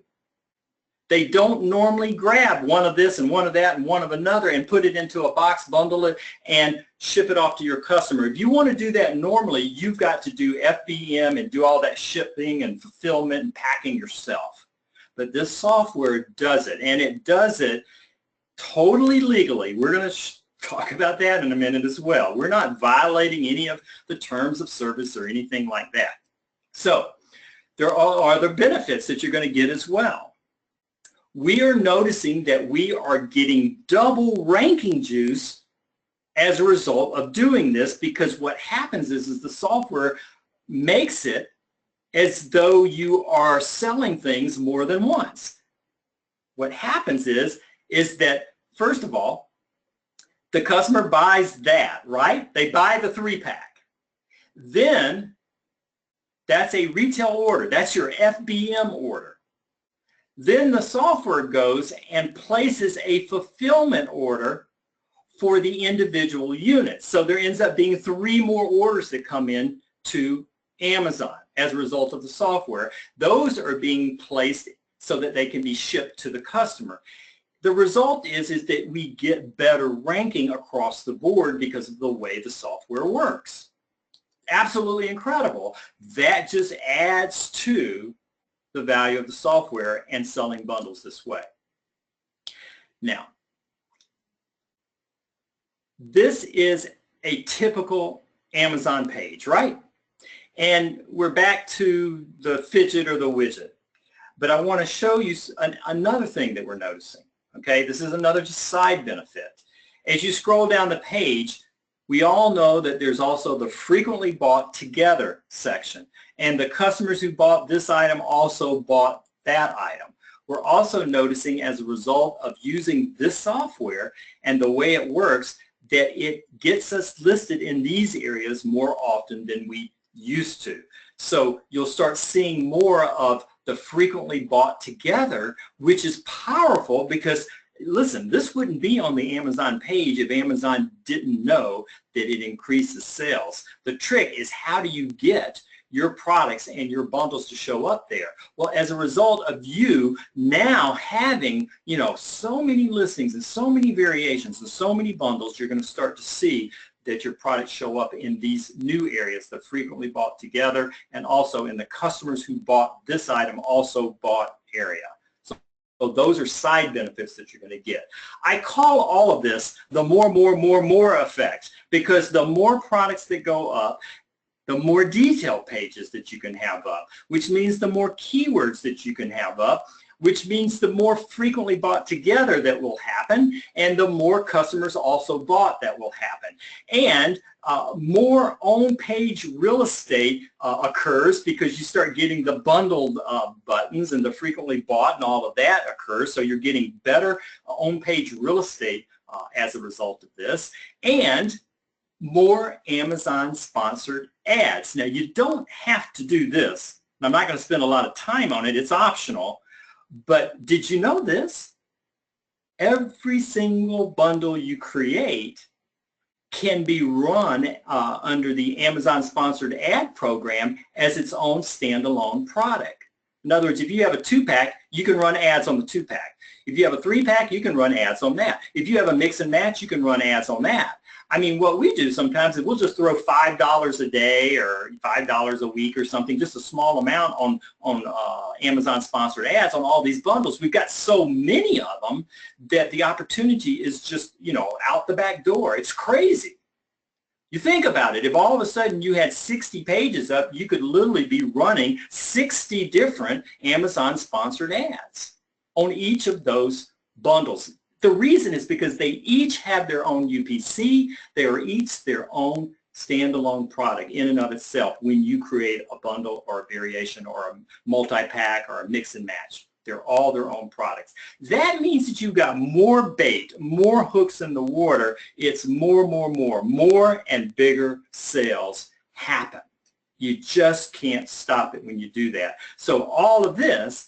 They don't normally grab one of this and one of that and one of another and put it into a box, bundle it, and ship it off to your customer. If you want to do that normally, you've got to do FBM and do all that shipping and fulfillment and packing yourself. But this software does it, and it does it totally legally. We're going to talk about that in a minute as well. We're not violating any of the terms of service or anything like that. So there are other benefits that you're going to get as well. We are noticing that we are getting double ranking juice as a result of doing this, because what happens is the software makes it as though you are selling things more than once. What happens is that, first of all, the customer buys that, right? They buy the 3-pack. Then that's a retail order. That's your FBM order. Then the software goes and places a fulfillment order for the individual units. So there ends up being 3 more orders that come in to Amazon as a result of the software. Those are being placed so that they can be shipped to the customer. The result is that we get better ranking across the board because of the way the software works. Absolutely incredible. That just adds to the value of the software and selling bundles this way. Now, this is a typical Amazon page, right? And we're back to the fidget or the widget. But I want to show you another thing that we're noticing. Okay, this is another just side benefit. As you scroll down the page, we all know that there's also the frequently bought together section. And the customers who bought this item also bought that item. We're also noticing, as a result of using this software and the way it works, that it gets us listed in these areas more often than we used to. So you'll start seeing more of the frequently bought together, which is powerful because, listen, this wouldn't be on the Amazon page if Amazon didn't know that it increases sales. The trick is, how do you get your products and your bundles to show up there. Well, as a result of you now having, so many listings and so many variations and so many bundles, you're going to start to see that your products show up in these new areas, the frequently bought together, and also in the customers who bought this item also bought area. So those are side benefits that you're going to get. I call all of this the more effect, because the more products that go up, the more detailed pages that you can have up, which means the more keywords that you can have up, which means the more frequently bought together that will happen, and the more customers also bought that will happen. And more on-page real estate occurs because you start getting the bundled buttons, and the frequently bought and all of that occurs, so you're getting better on-page real estate as a result of this, and more Amazon-sponsored ads. Now, you don't have to do this. I'm not going to spend a lot of time on it. It's optional. But did you know this? Every single bundle you create can be run under the Amazon Sponsored Ad Program as its own standalone product. In other words, if you have a 2-pack, you can run ads on the 2-pack. If you have a 3-pack, you can run ads on that. If you have a mix and match, you can run ads on that. I mean, what we do sometimes is we'll just throw $5 a day or $5 a week or something, just a small amount on Amazon sponsored ads on all these bundles. We've got so many of them that the opportunity is just, out the back door. It's crazy. You think about it. If all of a sudden you had 60 pages up, you could literally be running 60 different Amazon sponsored ads on each of those bundles. The reason is because they each have their own UPC. They are each their own standalone product in and of itself when you create a bundle or a variation or a multi-pack or a mix and match. They're all their own products. That means that you've got more bait, more hooks in the water. It's more and bigger sales happen. You just can't stop it when you do that. So all of this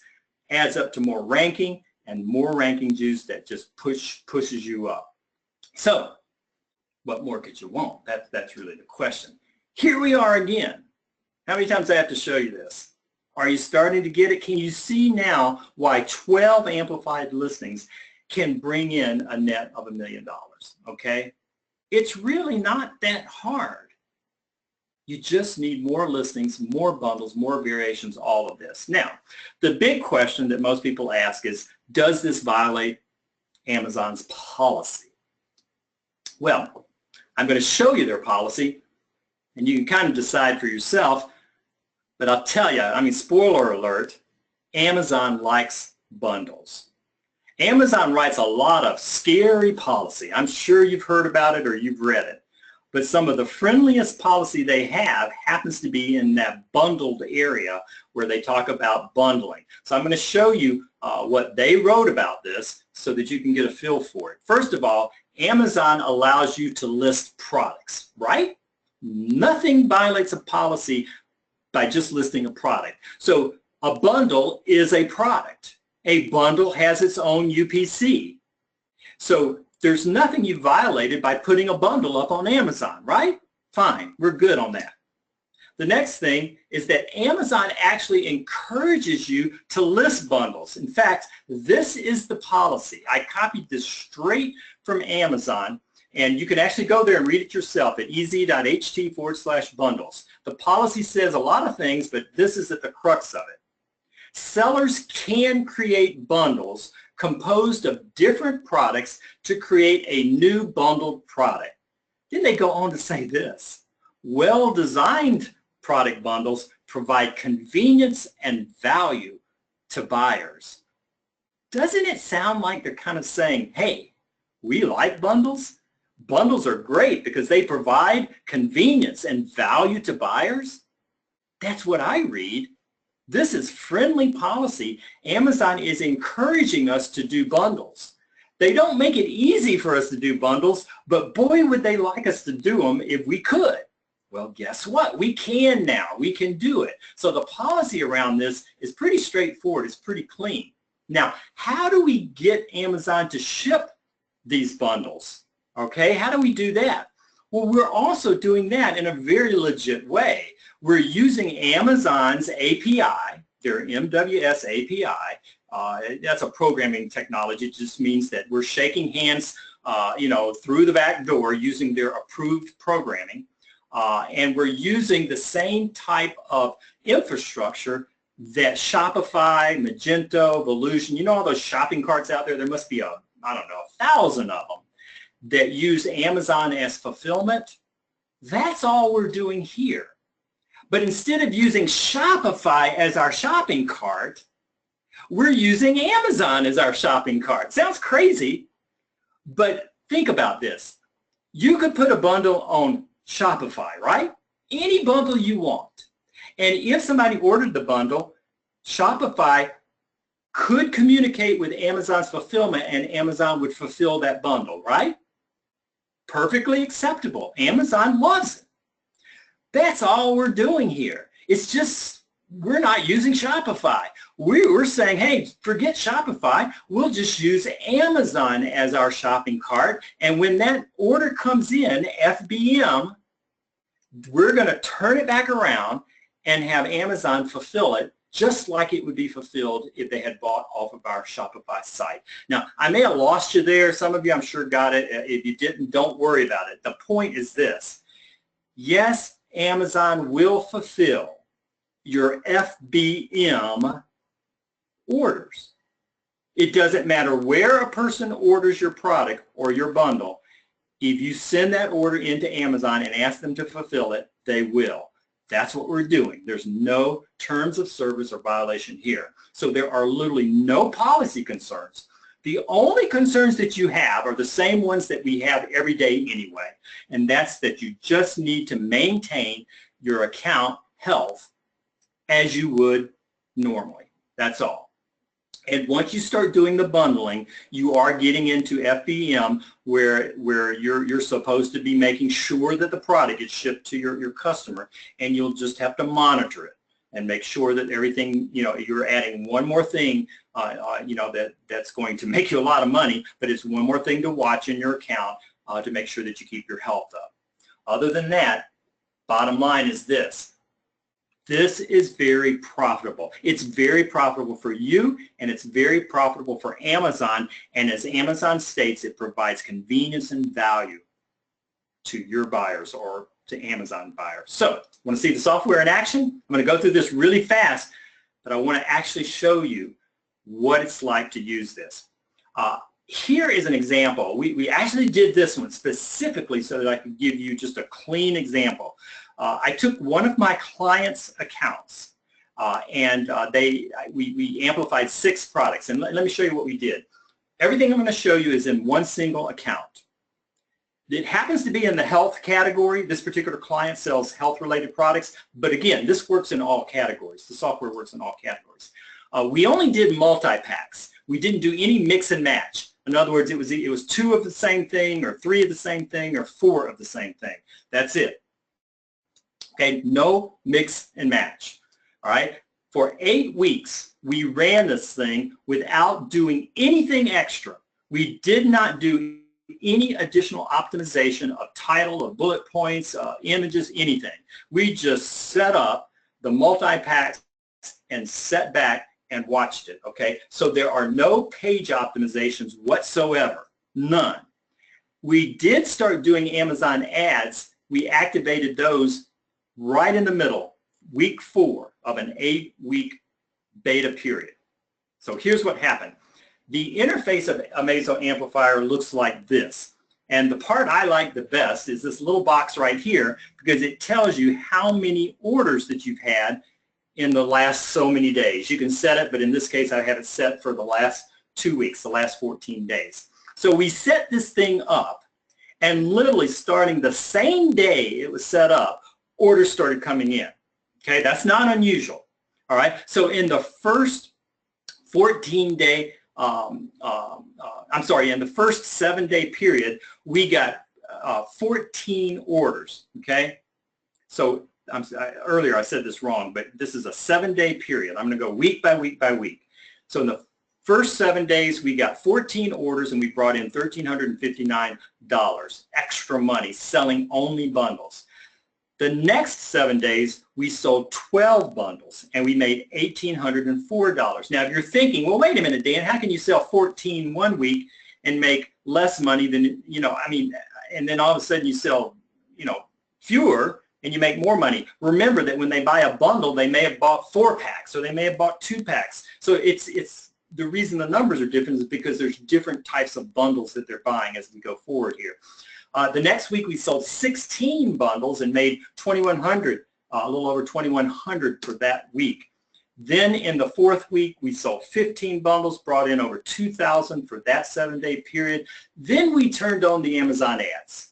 adds up to more ranking, and more ranking juice that just pushes you up. So what more could you want? That's really the question. Here we are again. How many times do I have to show you this? Are you starting to get it? Can you see now why 12 amplified listings can bring in a net of $1 million? Okay? It's really not that hard. You just need more listings, more bundles, more variations, all of this. Now, the big question that most people ask is, does this violate Amazon's policy? Well, I'm going to show you their policy, and you can kind of decide for yourself, but I'll tell you, spoiler alert, Amazon likes bundles. Amazon writes a lot of scary policy. I'm sure you've heard about it or you've read it. But some of the friendliest policy they have happens to be in that bundled area where they talk about bundling. So I'm going to show you what they wrote about this so that you can get a feel for it. First of all, Amazon allows you to list products, right? Nothing violates a policy by just listing a product. So a bundle is a product. A bundle has its own UPC. So there's nothing you violated by putting a bundle up on Amazon, right? Fine, we're good on that. The next thing is that Amazon actually encourages you to list bundles. In fact, this is the policy. I copied this straight from Amazon, and you can actually go there and read it yourself at ez.ht/bundles. The policy says a lot of things, but this is at the crux of it. Sellers can create bundles composed of different products to create a new bundled product. Then they go on to say this: well-designed product bundles provide convenience and value to buyers. Doesn't it sound like they're kind of saying, hey, we like bundles? Bundles are great because they provide convenience and value to buyers? That's what I read. This is friendly policy. Amazon is encouraging us to do bundles. They don't make it easy for us to do bundles, but boy, would they like us to do them if we could. Well, guess what? We can now. We can do it. So the policy around this is pretty straightforward. It's pretty clean. Now, how do we get Amazon to ship these bundles? Okay, how do we do that? Well, we're also doing that in a very legit way. We're using Amazon's API, their MWS API. That's a programming technology. It just means that we're shaking hands, through the back door using their approved programming. And we're using the same type of infrastructure that Shopify, Magento, Volusion, all those shopping carts out there, there must be 1,000 of them that use Amazon as fulfillment. That's all we're doing here. But instead of using Shopify as our shopping cart, we're using Amazon as our shopping cart. Sounds crazy, but think about this. You could put a bundle on Shopify, right? Any bundle you want. And if somebody ordered the bundle, Shopify could communicate with Amazon's fulfillment and Amazon would fulfill that bundle, right? Perfectly acceptable. Amazon loves it. That's all we're doing here. It's just we're not using Shopify. We're saying, hey, forget Shopify. We'll just use Amazon as our shopping cart. And when that order comes in, FBM, we're going to turn it back around and have Amazon fulfill it just like it would be fulfilled if they had bought off of our Shopify site. Now, I may have lost you there. Some of you, I'm sure, got it. If you didn't, don't worry about it. The point is this. Yes, Amazon will fulfill your FBM orders. It doesn't matter where a person orders your product or your bundle. If you send that order into Amazon and ask them to fulfill it, they will. That's what we're doing. There's no terms of service or violation here. So there are literally no policy concerns. The only concerns that you have are the same ones that we have every day anyway, and that's that you just need to maintain your account health as you would normally. That's all. And once you start doing the bundling, you are getting into FBM where you're supposed to be making sure that the product gets shipped to your customer, and you'll just have to monitor it and make sure that everything, you're adding one more thing, that's going to make you a lot of money, but it's one more thing to watch in your account to make sure that you keep your health up. Other than that, bottom line is this. This is very profitable. It's very profitable for you, and it's very profitable for Amazon. And as Amazon states, it provides convenience and value to your buyers or to Amazon buyers. So, want to see the software in action? I'm going to go through this really fast, but I want to actually show you what it's like to use this. Here is an example. We actually did this one specifically so that I could give you just a clean example. I took one of my clients' accounts and we amplified 6 products. And let me show you what we did. Everything I'm going to show you is in one single account. It happens to be in the health category. This particular client sells health-related products. But again, this works in all categories. The software works in all categories. We only did multi-packs. We didn't do any mix and match. In other words, it was 2 of the same thing, or 3 of the same thing, or 4 of the same thing. That's it. Okay, no mix and match. All right, for 8 weeks, we ran this thing without doing anything extra. We did not do any additional optimization of title, of bullet points, images, anything. We just set up the multi-packs and sat back and watched it, okay? So there are no page optimizations whatsoever, none. We did start doing Amazon ads. We activated those right in the middle, week 4 of an 8-week beta period. So here's what happened. The interface of Amazo Amplifier looks like this. And the part I like the best is this little box right here, because it tells you how many orders that you've had in the last so many days. You can set it, but in this case I have it set for the last 2 weeks, the last 14 days. So we set this thing up, and literally starting the same day it was set up, orders started coming in. Okay, that's not unusual. All right, so in the first 14-day, in the first 7-day period, we got 14 orders. Okay, so earlier I said this wrong, but this is a 7-day period. I'm going to go week by week by week. So in the First 7 days, we got 14 orders and we brought in $1,359 extra money selling only bundles. The next 7 days, we sold 12 bundles and we made $1,804. Now, if you're thinking, well, wait a minute, Dan, how can you sell 14 one week and make less money than, and then all of a sudden you sell, fewer and you make more money? Remember that when they buy a bundle, they may have bought 4 packs or they may have bought 2 packs. So it's the reason the numbers are different is because there's different types of bundles that they're buying as we go forward here. The next week we sold 16 bundles and made $2,100, a little over $2,100 for that week. Then in the 4th week we sold 15 bundles, brought in over $2,000 for that 7-day period. Then we turned on the Amazon ads.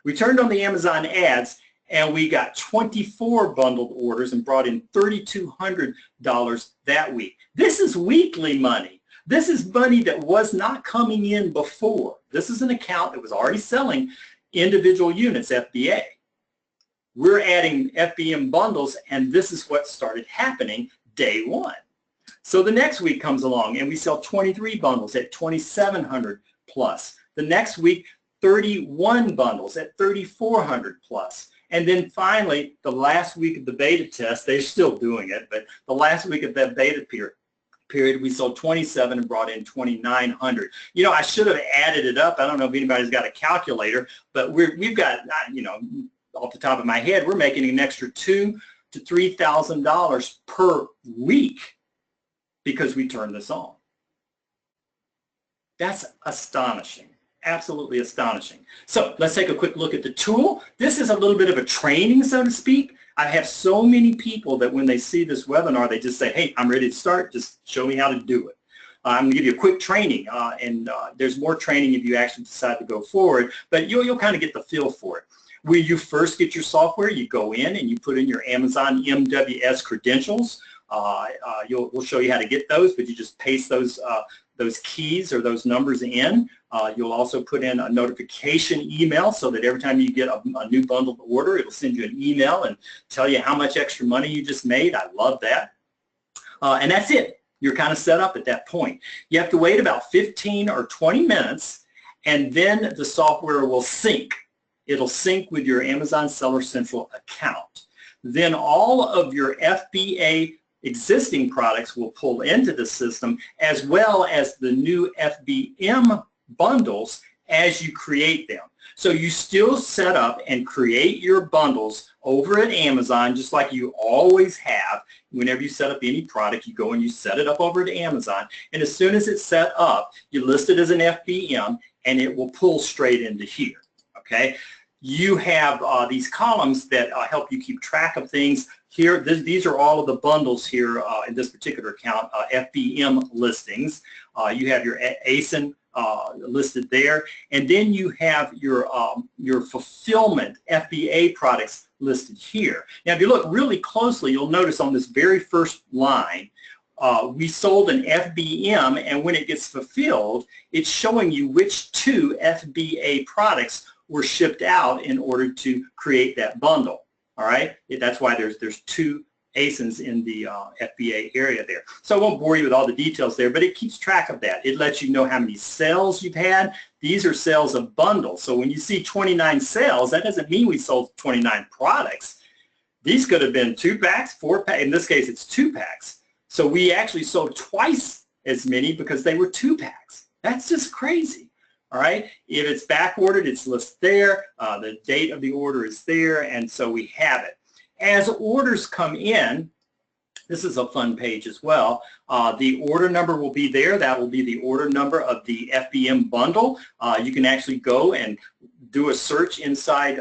We turned on the Amazon ads and we got 24 bundled orders and brought in $3,200 that week. This is weekly money. This is money that was not coming in before. This is an account that was already selling individual units, FBA. We're adding FBM bundles, and this is what started happening day 1. So the next week comes along, and we sell 23 bundles at $2,700 plus. The next week, 31 bundles at $3,400 plus. And then finally, the last week of the beta test, they're still doing it, but the last week of that beta period, we sold 27 and brought in $2,900. I should have added it up. I don't know if anybody's got a calculator, but we've got, off the top of my head, we're making an extra $2,000 to $3,000 per week because we turned this on. That's astonishing. Absolutely astonishing. So let's take a quick look at the tool. This is a little bit of a training, so to speak. I have so many people that when they see this webinar, they just say, hey, I'm ready to start. Just show me how to do it. I'm going to give you a quick training, and there's more training if you actually decide to go forward, but you'll kind of get the feel for it. Where you first get your software, you go in and you put in your Amazon MWS credentials. We'll show you how to get those, but you just paste those keys or those numbers in. You'll also put in a notification email so that every time you get a new bundled order, it'll send you an email and tell you how much extra money you just made. I love that. And that's it. You're kind of set up at that point. You have to wait about 15 or 20 minutes, and then the software will sync. It'll sync with your Amazon Seller Central account. Then all of your FBA existing products will pull into the system, as well as the new FBM bundles as you create them. So you still set up and create your bundles over at Amazon just like you always have. Whenever you set up any product, you go and you set it up over at Amazon, and as soon as it's set up, you list it as an FBM and it will pull straight into here. Okay? You have these columns that help you keep track of things. Here, these are all of the bundles here in this particular account, FBM listings. You have your ASIN listed there, and then you have your fulfillment FBA products listed here. Now, if you look really closely, you'll notice on this very first line, we sold an FBM, and when it gets fulfilled, it's showing you which 2 FBA products were shipped out in order to create that bundle. All right, that's why there's 2 ASINs in the FBA area there. So I won't bore you with all the details there, but it keeps track of that. It lets you know how many sales you've had. These are sales of bundles. So when you see 29 sales, that doesn't mean we sold 29 products. These could have been 2 packs, 4 packs. In this case, it's 2 packs. So we actually sold twice as many because they were 2 packs. That's just crazy. All right, if it's back ordered, it's listed there. The date of the order is there, and so we have it. As orders come in, this is a fun page as well. The order number will be there. That will be the order number of the FBM bundle. You can actually go and do a search inside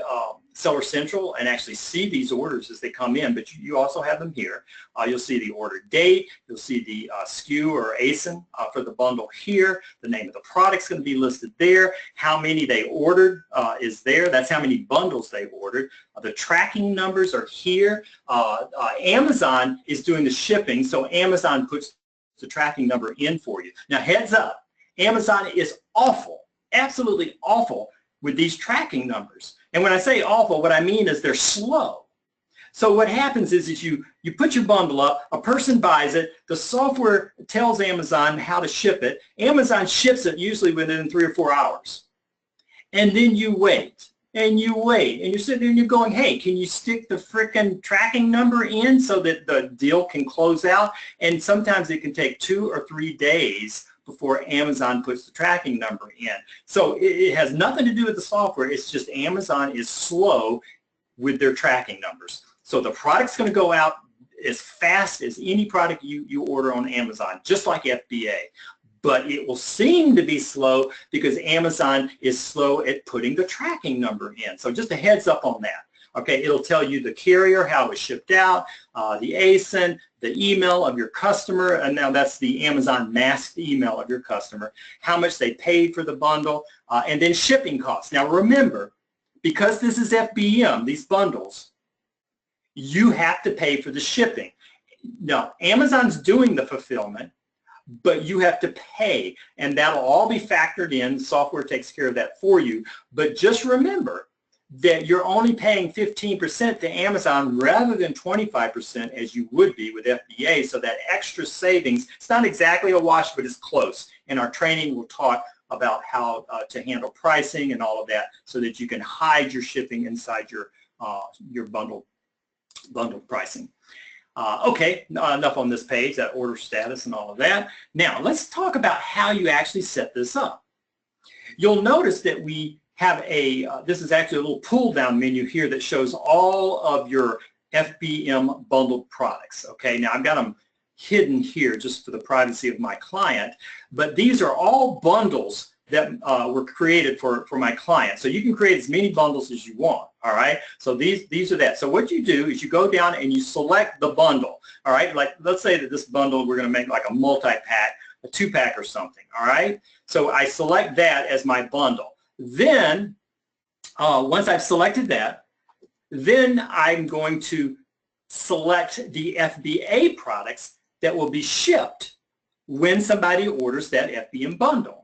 Seller Central and actually see these orders as they come in, but you also have them here. You'll see the order date, you'll see the SKU or ASIN for the bundle here, the name of the product's going to be listed there, how many they ordered is there, that's how many bundles they ordered. The tracking numbers are here. Amazon is doing the shipping, so Amazon puts the tracking number in for you. Now heads up, Amazon is awful, absolutely awful with these tracking numbers. And when I say awful, what I mean is they're slow. So what happens is you put your bundle up, a person buys it, the software tells Amazon how to ship it. Amazon ships it usually within 3 or 4 hours. And then you wait, and you wait, and you're sitting there and you're going, hey, can you stick the frickin' tracking number in so that the deal can close out? And sometimes it can take 2 or 3 days before Amazon puts the tracking number in. So it has nothing to do with the software. It's just Amazon is slow with their tracking numbers. So the product's going to go out as fast as any product you order on Amazon, just like FBA. But it will seem to be slow because Amazon is slow at putting the tracking number in. So just a heads up on that. Okay, it'll tell you the carrier, how it was shipped out, the ASIN, the email of your customer, and now that's the Amazon masked email of your customer, how much they paid for the bundle, and then shipping costs. Now remember, because this is FBM, these bundles, you have to pay for the shipping. Now, Amazon's doing the fulfillment, but you have to pay, and that'll all be factored in. Software takes care of that for you. But just remember that you're only paying 15% to Amazon rather than 25% as you would be with FBA, so that extra savings, it's not exactly a wash, but it's close. And our training will talk about how to handle pricing and all of that so that you can hide your shipping inside your bundled pricing. Okay, enough on this page, that order status and all of that. Now, let's talk about how you actually set this up. You'll notice that we have this is actually a little pull-down menu here that shows all of your FBM bundled products. Okay, now I've got them hidden here just for the privacy of my client, but these are all bundles that were created for my client. So you can create as many bundles as you want, all right? So these are that. So what you do is you go down and you select the bundle, all right? Like, let's say that this bundle, we're gonna make like a multi-pack, a 2-pack or something, all right? So I select that as my bundle. Then, once I've selected that, then I'm going to select the FBA products that will be shipped when somebody orders that FBM bundle.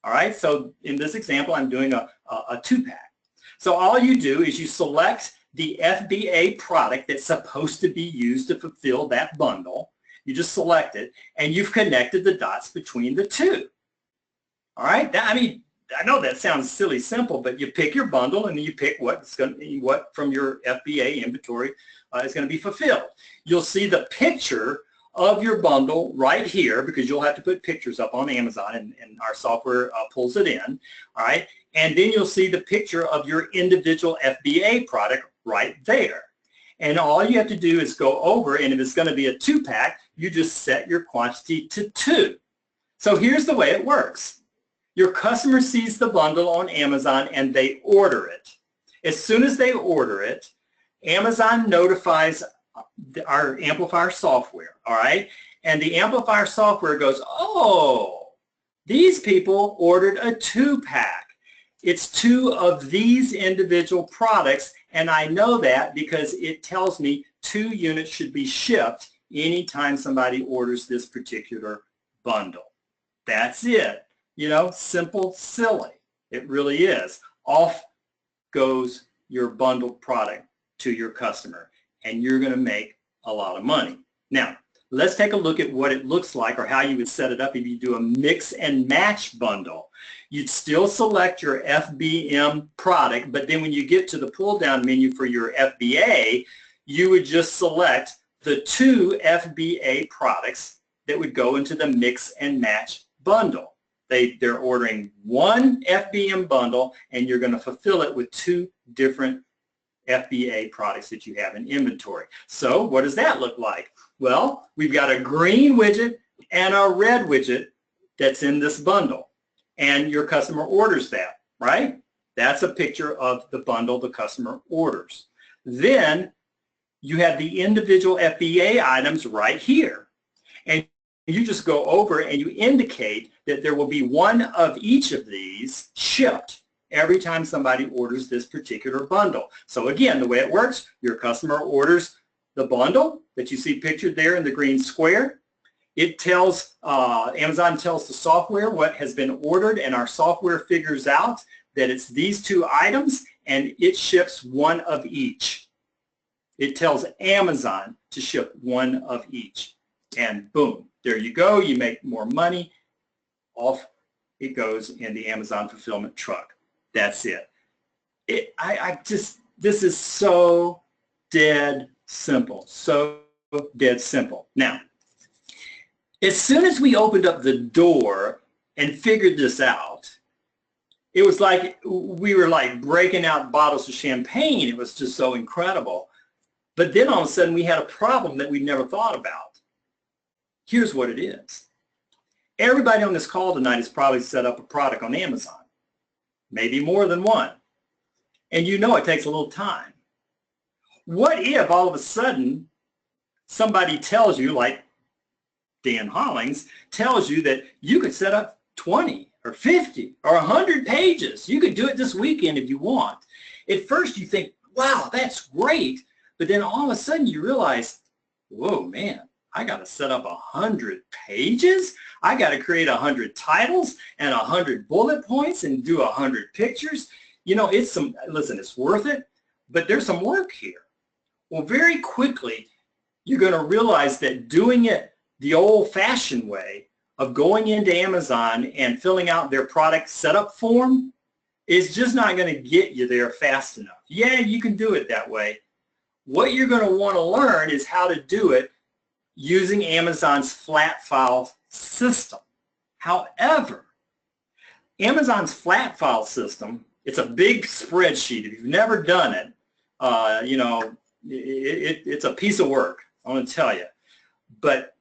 All right, so in this example, I'm doing a 2-pack. So all you do is you select the FBA product that's supposed to be used to fulfill that bundle. You just select it, and you've connected the dots between the two. All right, I know that sounds silly simple, but you pick your bundle and then you pick what from your FBA inventory is going to be fulfilled. You'll see the picture of your bundle right here, because you'll have to put pictures up on Amazon, and our software pulls it in, all right? And then you'll see the picture of your individual FBA product right there. And all you have to do is go over, and if it's going to be a 2-pack, you just set your quantity to 2. So here's the way it works. Your customer sees the bundle on Amazon and they order it. As soon as they order it, Amazon notifies our amplifier software, all right? And the amplifier software goes, oh, these people ordered a 2-pack. It's 2 of these individual products, and I know that because it tells me 2 units should be shipped anytime somebody orders this particular bundle. That's it. You know, simple, silly. It really is. Off goes your bundled product to your customer, and you're going to make a lot of money. Now, let's take a look at what it looks like, or how you would set it up if you do a mix and match bundle. You'd still select your FBM product, but then when you get to the pull-down menu for your FBA, you would just select the 2 FBA products that would go into the mix and match bundle. They're ordering 1 FBM bundle, and you're going to fulfill it with 2 different FBA products that you have in inventory. So what does that look like? Well, we've got a green widget and a red widget that's in this bundle, and your customer orders that, right? That's a picture of the bundle the customer orders. Then you have the individual FBA items right here, and you just go over and you indicate that there will be 1 of each of these shipped every time somebody orders this particular bundle. So again, the way it works, your customer orders the bundle that you see pictured there in the green square. It tells, Amazon tells the software what has been ordered, and our software figures out that it's these 2 items, and it ships 1 of each. It tells Amazon to ship one of each. And boom, there you go. You make more money. Off it goes in the Amazon fulfillment truck. That's it. This is so dead simple. So dead simple. Now, as soon as we opened up the door and figured this out, it was like we were like breaking out bottles of champagne. It was just so incredible. But then all of a sudden we had a problem that we'd never thought about. Here's what it is. Everybody on this call tonight has probably set up a product on Amazon, maybe more than one. And you know it takes a little time. What if all of a sudden somebody tells you, like Dan Hollings tells you, that you could set up 20 or 50 or 100 pages. You could do it this weekend if you want. At first you think, wow, that's great. But then all of a sudden you realize, whoa, man, I got to set up 100 pages. I got to create 100 titles and 100 bullet points and do 100 pictures. You know, listen, it's worth it, but there's some work here. Well, very quickly, you're going to realize that doing it the old-fashioned way of going into Amazon and filling out their product setup form is just not going to get you there fast enough. Yeah, you can do it that way. What you're going to want to learn is how to do it using Amazon's flat file system. However, Amazon's flat file system, it's a big spreadsheet. If you've never done it, you know, it's a piece of work, I want to tell you. But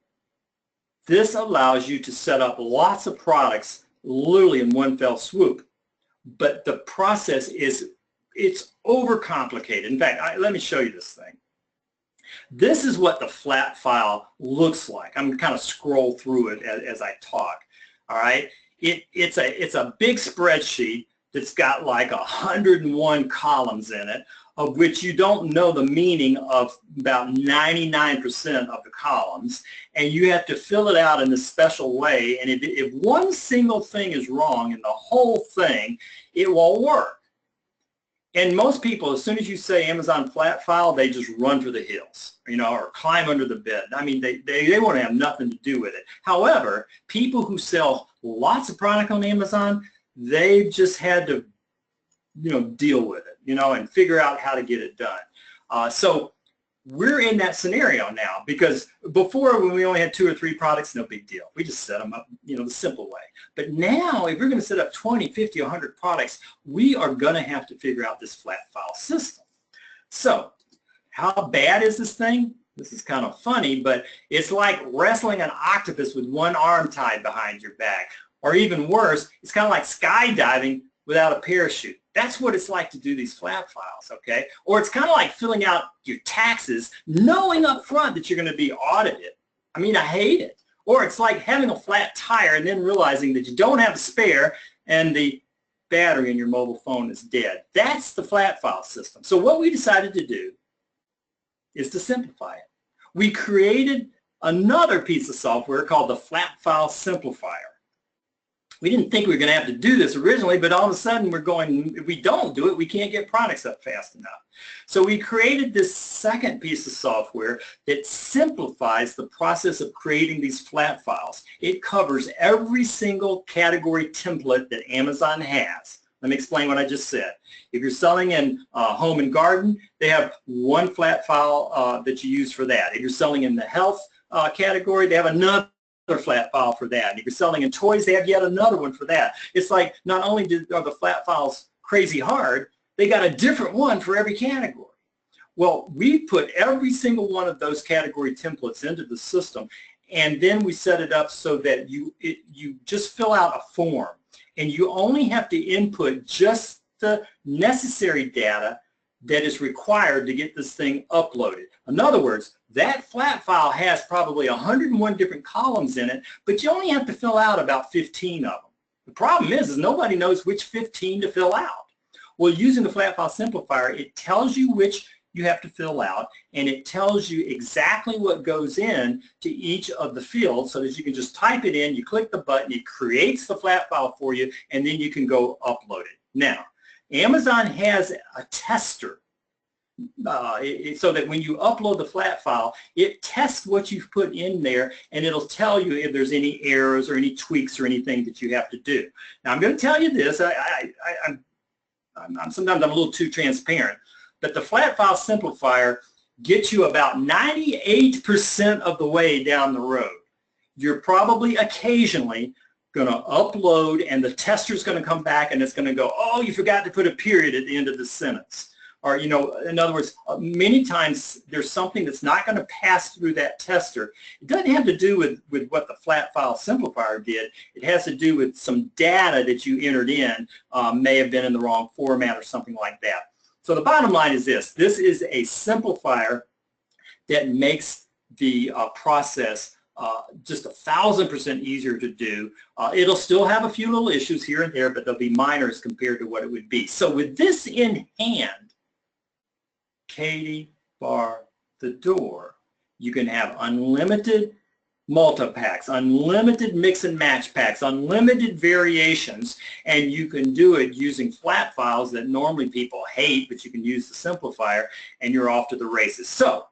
this allows you to set up lots of products literally in one fell swoop. But the process it's overcomplicated. In fact, let me show you this thing. This is what the flat file looks like. I'm going to kind of scroll through it as I talk. All right, it's a big spreadsheet that's got like 101 columns in it, of which you don't know the meaning of about 99% of the columns, and you have to fill it out in a special way. And if one single thing is wrong in the whole thing, it won't work. And most people, as soon as you say Amazon flat file, they just run for the hills, you know, or climb under the bed. I mean, they want to have nothing to do with it. However, people who sell lots of product on Amazon, they've just had to, you know, deal with it, you know, and figure out how to get it done. So we're in that scenario now, because before, when we only had 2 or 3 products, no big deal. We just set them up, you know, the simple way. But now, if we're going to set up 20, 50, 100 products, we are going to have to figure out this flat file system. So how bad is this thing? This is kind of funny, but it's like wrestling an octopus with one arm tied behind your back. Or even worse, it's kind of like skydiving without a parachute. That's what it's like to do these flat files, okay? Or it's kind of like filling out your taxes, knowing up front that you're going to be audited. I mean, I hate it. Or it's like having a flat tire and then realizing that you don't have a spare and the battery in your mobile phone is dead. That's the flat file system. So what we decided to do is to simplify it. We created another piece of software called the Flat File Simplifier. We didn't think we were going to have to do this originally, but all of a sudden we're going, if we don't do it, we can't get products up fast enough. So we created this second piece of software that simplifies the process of creating these flat files. It covers every single category template that Amazon has. Let me explain what I just said. If you're selling in home and garden, they have one flat file that you use for that. If you're selling in the health category, they have another flat file for that. And if you're selling in toys, they have yet another one for that. It's like not only are the flat files crazy hard, they got a different one for every category. Well, we put every single one of those category templates into the system, and then we set it up so that you just fill out a form, and you only have to input just the necessary data that is required to get this thing uploaded. In other words, that flat file has probably 101 different columns in it, but you only have to fill out about 15 of them. The problem is nobody knows which 15 to fill out. Well, using the Flat File Simplifier, it tells you which you have to fill out, and it tells you exactly what goes in to each of the fields so that you can just type it in, you click the button, it creates the flat file for you, and then you can go upload it. Now, Amazon has a tester so that when you upload the flat file, it tests what you've put in there, and it'll tell you if there's any errors or any tweaks or anything that you have to do. Now, I'm going to tell you this. Sometimes I'm a little too transparent, but the flat file simplifier gets you about 98% of the way down the road. You're probably occasionally going to upload, and the tester's going to come back, and it's going to go, oh, you forgot to put a period at the end of the sentence. Or, you know, in other words, many times there's something that's not going to pass through that tester. It doesn't have to do with what the flat file simplifier did. It has to do with some data that you entered in may have been in the wrong format or something like that. So the bottom line is this. This is a simplifier that makes the process just 1,000% easier to do. It'll still have a few little issues here and there, but they'll be minor as compared to what it would be. So with this in hand, Katie bar the door, you can have unlimited multi-packs, unlimited mix and match packs, unlimited variations, and you can do it using flat files that normally people hate, but you can use the simplifier, and you're off to the races. So,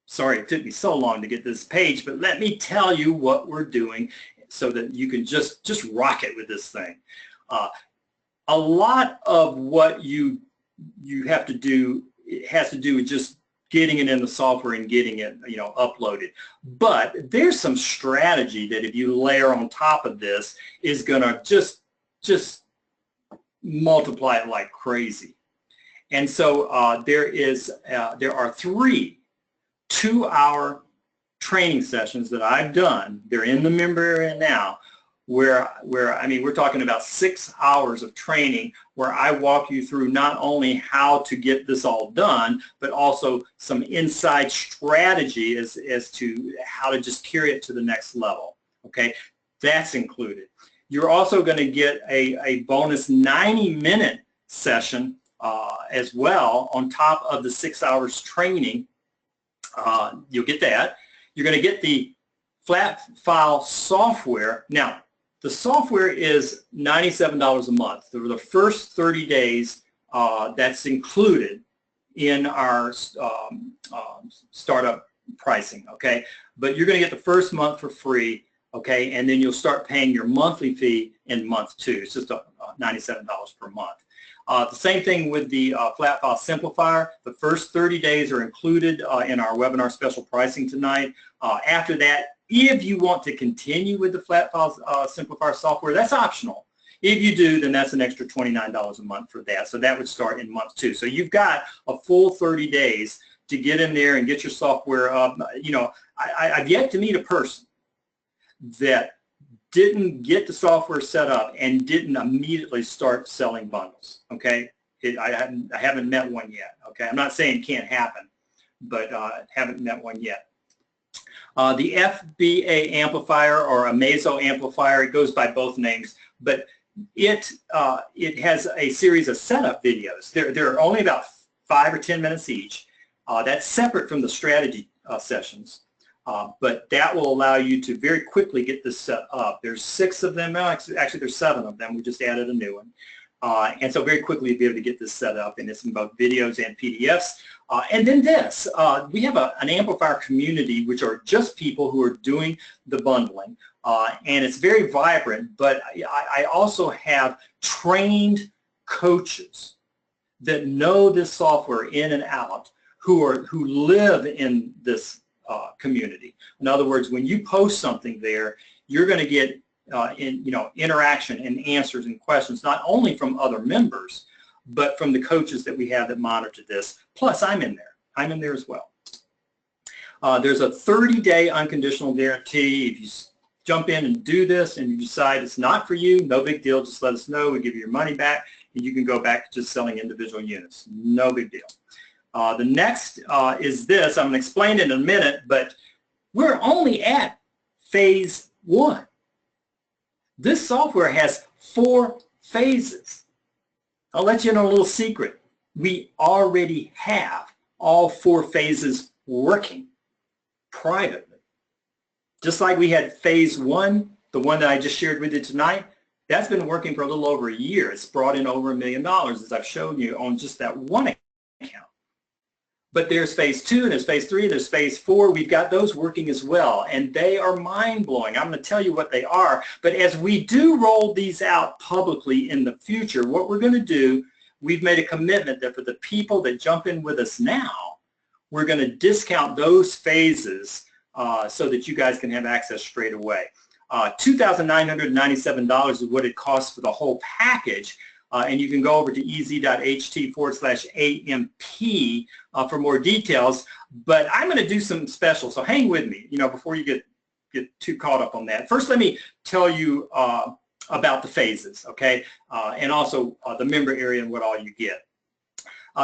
sorry it took me so long to get this page, but let me tell you what we're doing so that you can just rock it with this thing. A lot of what you have to do, it has to do with just getting it in the software and getting it, you know, uploaded. But there's some strategy that if you layer on top of this is going to just multiply it like crazy. And so there are 3 2-hour training sessions that I've done. They're in the member area now, where I mean, we're talking about 6 hours of training where I walk you through not only how to get this all done, but also some inside strategy as to how to just carry it to the next level. Okay, that's included. You're also going to get a bonus 90-minute session as well on top of the 6 hours training. You'll get that. You're going to get the flat file software. Now, the software is $97 a month. For the first 30 days, that's included in our startup pricing, okay? But you're going to get the first month for free, okay? And then you'll start paying your monthly fee in month 2. It's just $97 per month. The same thing with the flat file simplifier. The first 30 days are included in our webinar special pricing tonight. After that, if you want to continue with the flat file simplifier software, that's optional. If you do, then that's an extra $29 a month for that. So that would start in month 2. So you've got a full 30 days to get in there and get your software up. You know, I've yet to meet a person that didn't get the software set up and didn't immediately start selling bundles. Okay, I haven't met one yet. Okay, I'm not saying it can't happen, but haven't met one yet. The FBA amplifier or Amazo amplifier, it goes by both names, but it has a series of setup videos. They're only about 5 or 10 minutes each. That's separate from the strategy sessions. But that will allow you to very quickly get this set up. There's 6 of them. Actually, there's 7 of them. We just added a new one. And so very quickly you'll be able to get this set up, and it's in both videos and PDFs. And then this, we have an amplifier community, which are just people who are doing the bundling. And it's very vibrant, but I also have trained coaches that know this software in and out who live in this community. In other words, when you post something there, you're going to get interaction and answers and questions, not only from other members, but from the coaches that we have that monitor this. Plus, I'm in there. I'm in there as well. There's a 30-day unconditional guarantee. If you jump in and do this and you decide it's not for you, no big deal. Just let us know. We give you your money back, and you can go back to just selling individual units. No big deal. The next is this. I'm going to explain it in a minute, but we're only at phase 1. This software has 4 phases. I'll let you know a little secret. We already have all 4 phases working privately. Just like we had phase 1, the one that I just shared with you tonight, that's been working for a little over a year. It's brought in over $1 million, as I've shown you on just that one account. But there's phase 2, and there's phase 3, and there's phase 4. We've got those working as well, and they are mind-blowing. I'm going to tell you what they are, but as we do roll these out publicly in the future, what we're going to do, we've made a commitment that for the people that jump in with us now, we're going to discount those phases so that you guys can have access straight away. $2,997 is what it costs for the whole package. And you can go over to ez.ht/AMP for more details. But I'm going to do some special, so hang with me, before you get too caught up on that. First, let me tell you about the phases, okay, and also the member area and what all you get.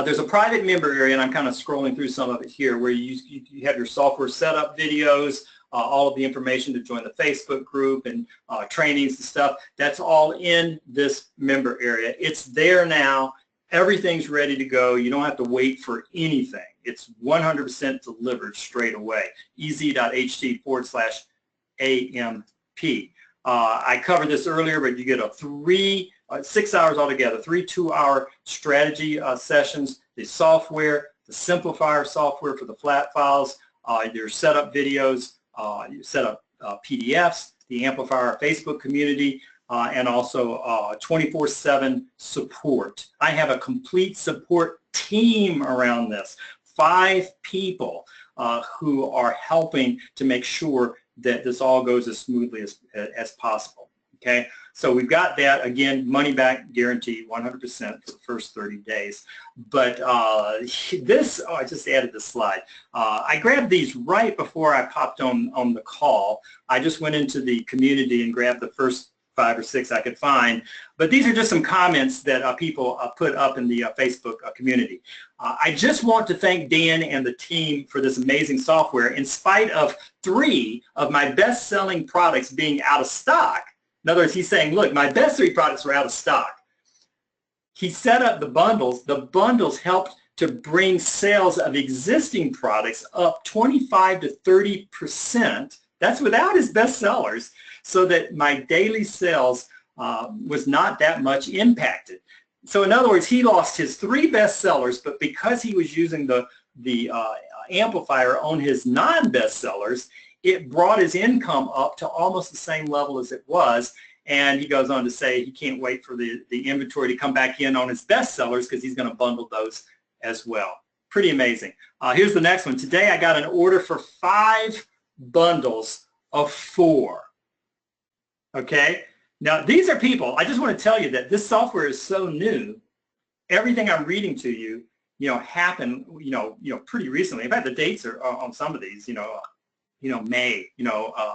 There's a private member area, and I'm kind of scrolling through some of it here, where you have your software setup videos, all of the information to join the Facebook group and trainings and stuff. That's all in this member area. It's there now. Everything's ready to go. You don't have to wait for anything. It's 100% delivered straight away. ez.ht/AMP. I covered this earlier, but you get a 6 hours altogether, 3 2-hour strategy sessions, the software, the simplifier software for the flat files, your setup videos, you set up PDFs, the Amplifier Facebook community, and also 24/7 support. I have a complete support team around this, 5 people who are helping to make sure that this all goes as smoothly as possible. Okay, so we've got that. Again, money back guarantee, 100% for the first 30 days. But I just added this slide. I grabbed these right before I popped on the call. I just went into the community and grabbed the first 5 or 6 I could find. But these are just some comments that people put up in the Facebook community. I just want to thank Dan and the team for this amazing software. In spite of 3 of my best-selling products being out of stock, in other words, he's saying, look, my best 3 products were out of stock. He set up the bundles. The bundles helped to bring sales of existing products up 25 to 30%. That's without his best sellers, so that my daily sales was not that much impacted. So in other words, he lost his 3 best sellers, but because he was using the amplifier on his non-best sellers, it brought his income up to almost the same level as it was. And he goes on to say he can't wait for the inventory to come back in on his best sellers because he's going to bundle those as well. Pretty amazing. Here's the next one. Today I got an order for 5 bundles of 4. Okay? Now these are people, I just want to tell you that this software is so new. Everything I'm reading to you, happened, pretty recently. In fact, the dates are on some of these, May,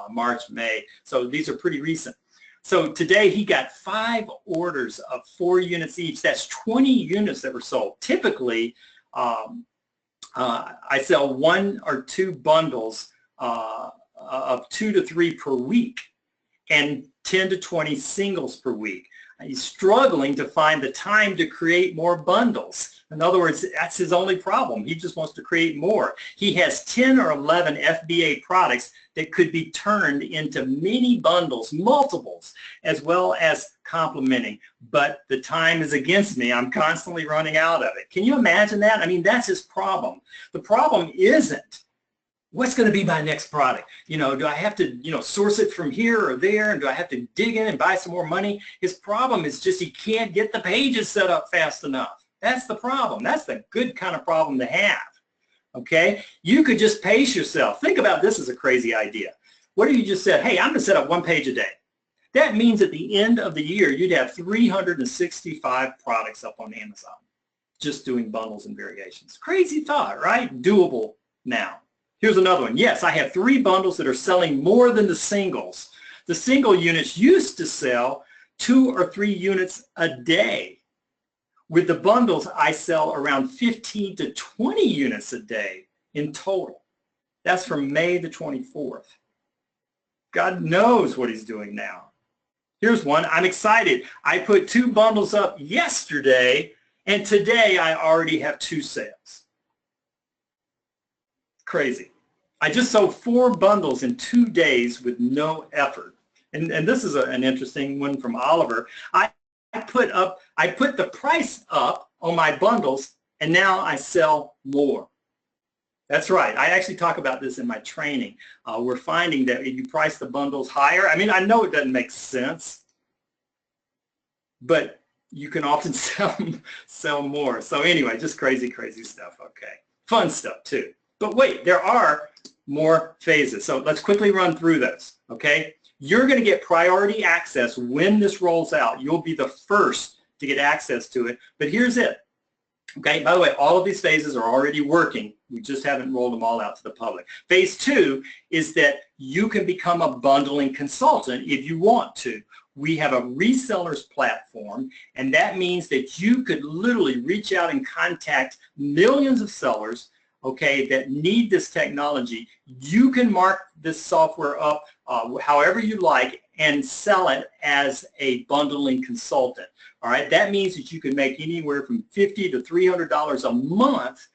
March, May. So these are pretty recent. So today he got 5 orders of 4 units each. That's 20 units that were sold. Typically, I sell 1 or 2 bundles of 2 to 3 per week and 10 to 20 singles per week. He's struggling to find the time to create more bundles. In other words, that's his only problem. He just wants to create more. He has 10 or 11 FBA products that could be turned into mini bundles, multiples, as well as complementing. But the time is against me. I'm constantly running out of it. Can you imagine that? I mean, that's his problem. The problem isn't, what's going to be my next product? Do I have to, source it from here or there? And do I have to dig in and buy some more money? His problem is just he can't get the pages set up fast enough. That's the problem. That's the good kind of problem to have. Okay? You could just pace yourself. Think about this as a crazy idea. What if you just said, hey, I'm going to set up 1 page a day? That means at the end of the year, you'd have 365 products up on Amazon, just doing bundles and variations. Crazy thought, right? Doable now. Here's another one. Yes, I have 3 bundles that are selling more than the singles. The single units used to sell 2 or 3 units a day. With the bundles, I sell around 15 to 20 units a day in total. That's from May the 24th. God knows what he's doing now. Here's one. I'm excited. I put 2 bundles up yesterday, and today I already have 2 sales. Crazy. I just sold 4 bundles in 2 days with no effort. And this is an interesting one from Oliver. I put the price up on my bundles and now I sell more. That's right. I actually talk about this in my training. We're finding that if you price the bundles higher, I mean, I know it doesn't make sense, but you can often sell more. So anyway, just crazy, crazy stuff. Okay. Fun stuff too. But wait, there are more phases. So let's quickly run through those. Okay. You're going to get priority access when this rolls out. You'll be the first to get access to it. But here's it. Okay, by the way, all of these phases are already working. We just haven't rolled them all out to the public. Phase 2 is that you can become a bundling consultant if you want to. We have a resellers platform, and that means that you could literally reach out and contact millions of sellers, okay, that need this technology. You can mark this software up however you like and sell it as a bundling consultant. All right, that means that you can make anywhere from $50 to $300 a month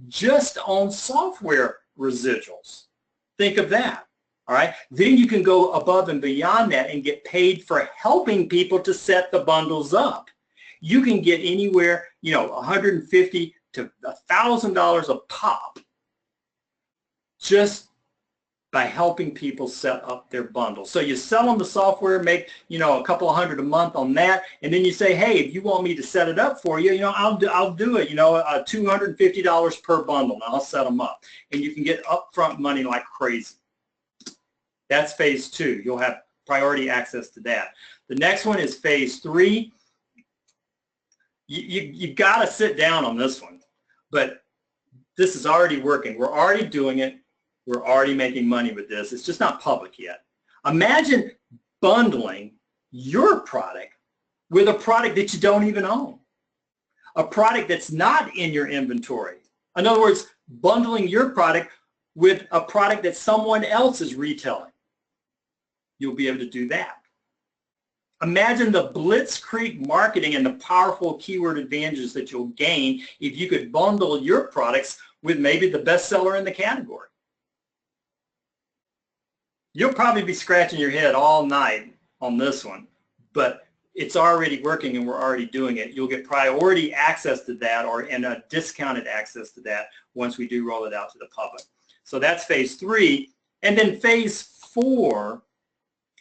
just on software residuals. Think of that. All right, then you can go above and beyond that and get paid for helping people to set the bundles up. You can get anywhere, you know, $150 to $1,000 a pop just by helping people set up their bundles. So you sell them the software, make, you know, a couple of $100 a month on that, and then you say, hey, if you want me to set it up for you, you know, I'll do it, you know, $250 per bundle, and I'll set them up. And you can get upfront money like crazy. That's phase 2. You'll have priority access to that. The next one is phase 3. You got to sit down on this one, but this is already working. We're already doing it. We're already making money with this. It's just not public yet. Imagine bundling your product with a product that you don't even own, a product that's not in your inventory. In other words, bundling your product with a product that someone else is retailing. You'll be able to do that. Imagine the blitzkrieg marketing and the powerful keyword advantages that you'll gain if you could bundle your products with maybe the bestseller in the category. You'll probably be scratching your head all night on this one, but it's already working and we're already doing it. You'll get priority access to that and a discounted access to that once we do roll it out to the public. So that's phase 3. And then phase 4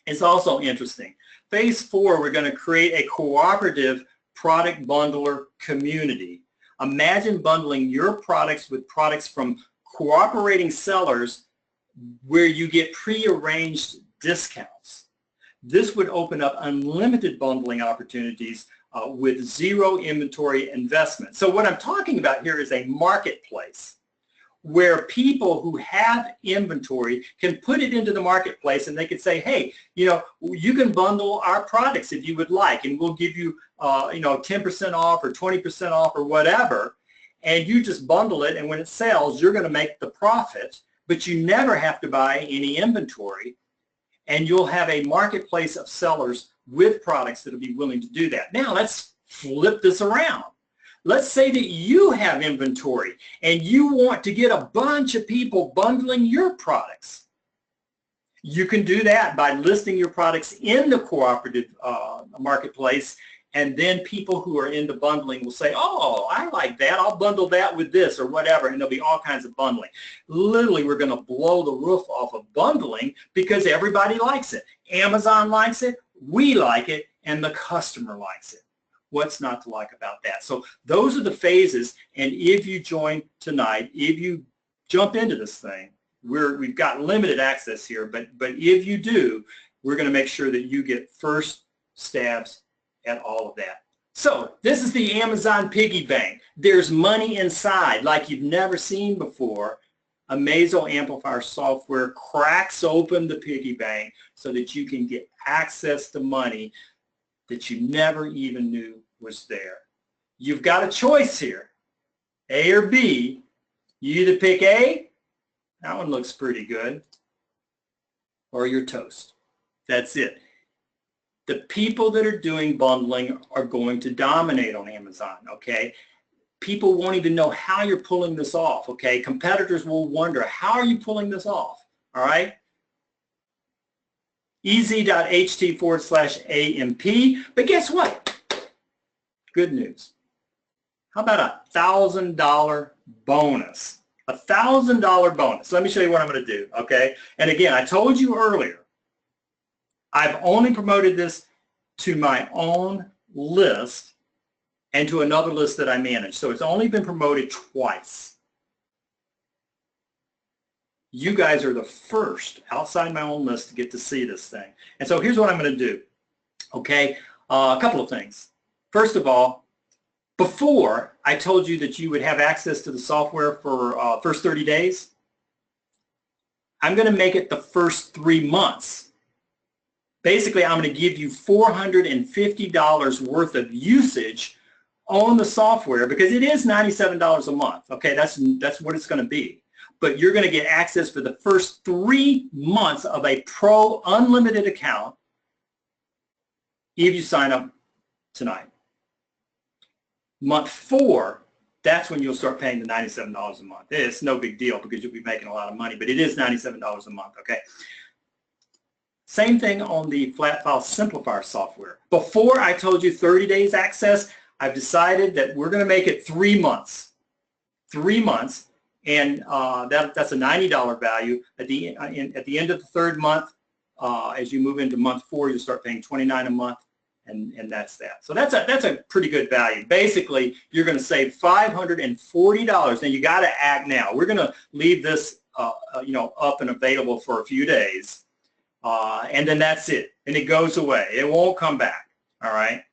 is also interesting. Phase 4, we're going to create a cooperative product bundler community. Imagine bundling your products with products from cooperating sellers where you get pre-arranged discounts. This would open up unlimited bundling opportunities with zero inventory investment. So what I'm talking about here is a marketplace where people who have inventory can put it into the marketplace and they could say, hey, you know, you can bundle our products if you would like, and we'll give you, you know, 10% off or 20% off or whatever, and you just bundle it, and when it sells, you're going to make the profit, but you never have to buy any inventory, and you'll have a marketplace of sellers with products that will be willing to do that. Now, let's flip this around. Let's say that you have inventory and you want to get a bunch of people bundling your products. You can do that by listing your products in the cooperative marketplace, and then people who are into bundling will say, oh, I like that, I'll bundle that with this or whatever, and there'll be all kinds of bundling. Literally, we're going to blow the roof off of bundling because everybody likes it. Amazon likes it, we like it, and the customer likes it. What's not to like about that? So those are the phases, and if you join tonight, if you jump into this thing, we've got limited access here, but if you do, we're going to make sure that you get first stabs at all of that. So this is the Amazon piggy bank. There's money inside like you've never seen before. Amazo Amplifier software cracks open the piggy bank so that you can get access to money that you never even knew was there. You've got a choice here, A or B. You either pick A, that one looks pretty good, or you're toast. That's it. The people that are doing bundling are going to dominate on Amazon, okay? People won't even know how you're pulling this off, okay? Competitors will wonder, how are you pulling this off, all right? ez.ht/AMP. But guess what? Good news. How about $1,000 bonus? $1,000 bonus. Let me show you what I'm going to do, okay? And again, I told you earlier, I've only promoted this to my own list and to another list that I manage. So it's only been promoted twice. You guys are the first outside my own list to get to see this thing. And so here's what I'm going to do, okay? A couple of things. First of all, before I told you that you would have access to the software for first 30 days, I'm going to make it the first 3 months. Basically, I'm going to give you $450 worth of usage on the software because it is $97 a month. Okay, that's what it's going to be. But you're going to get access for the first 3 months of a Pro Unlimited account if you sign up tonight. Month 4, that's when you'll start paying the $97 a month. It's no big deal because you'll be making a lot of money, but it is $97 a month, okay? Same thing on the Flat File Simplifier software. Before I told you 30 days access, I've decided that we're going to make it 3 months. 3 months, and that's a $90 value. At the end of the 3rd month, as you move into month 4, you'll start paying $29 a month. And that's that. So that's a pretty good value. Basically, you're going to save $540. Now you got to act now. We're going to leave this, up and available for a few days, and then that's it. And it goes away. It won't come back. All right.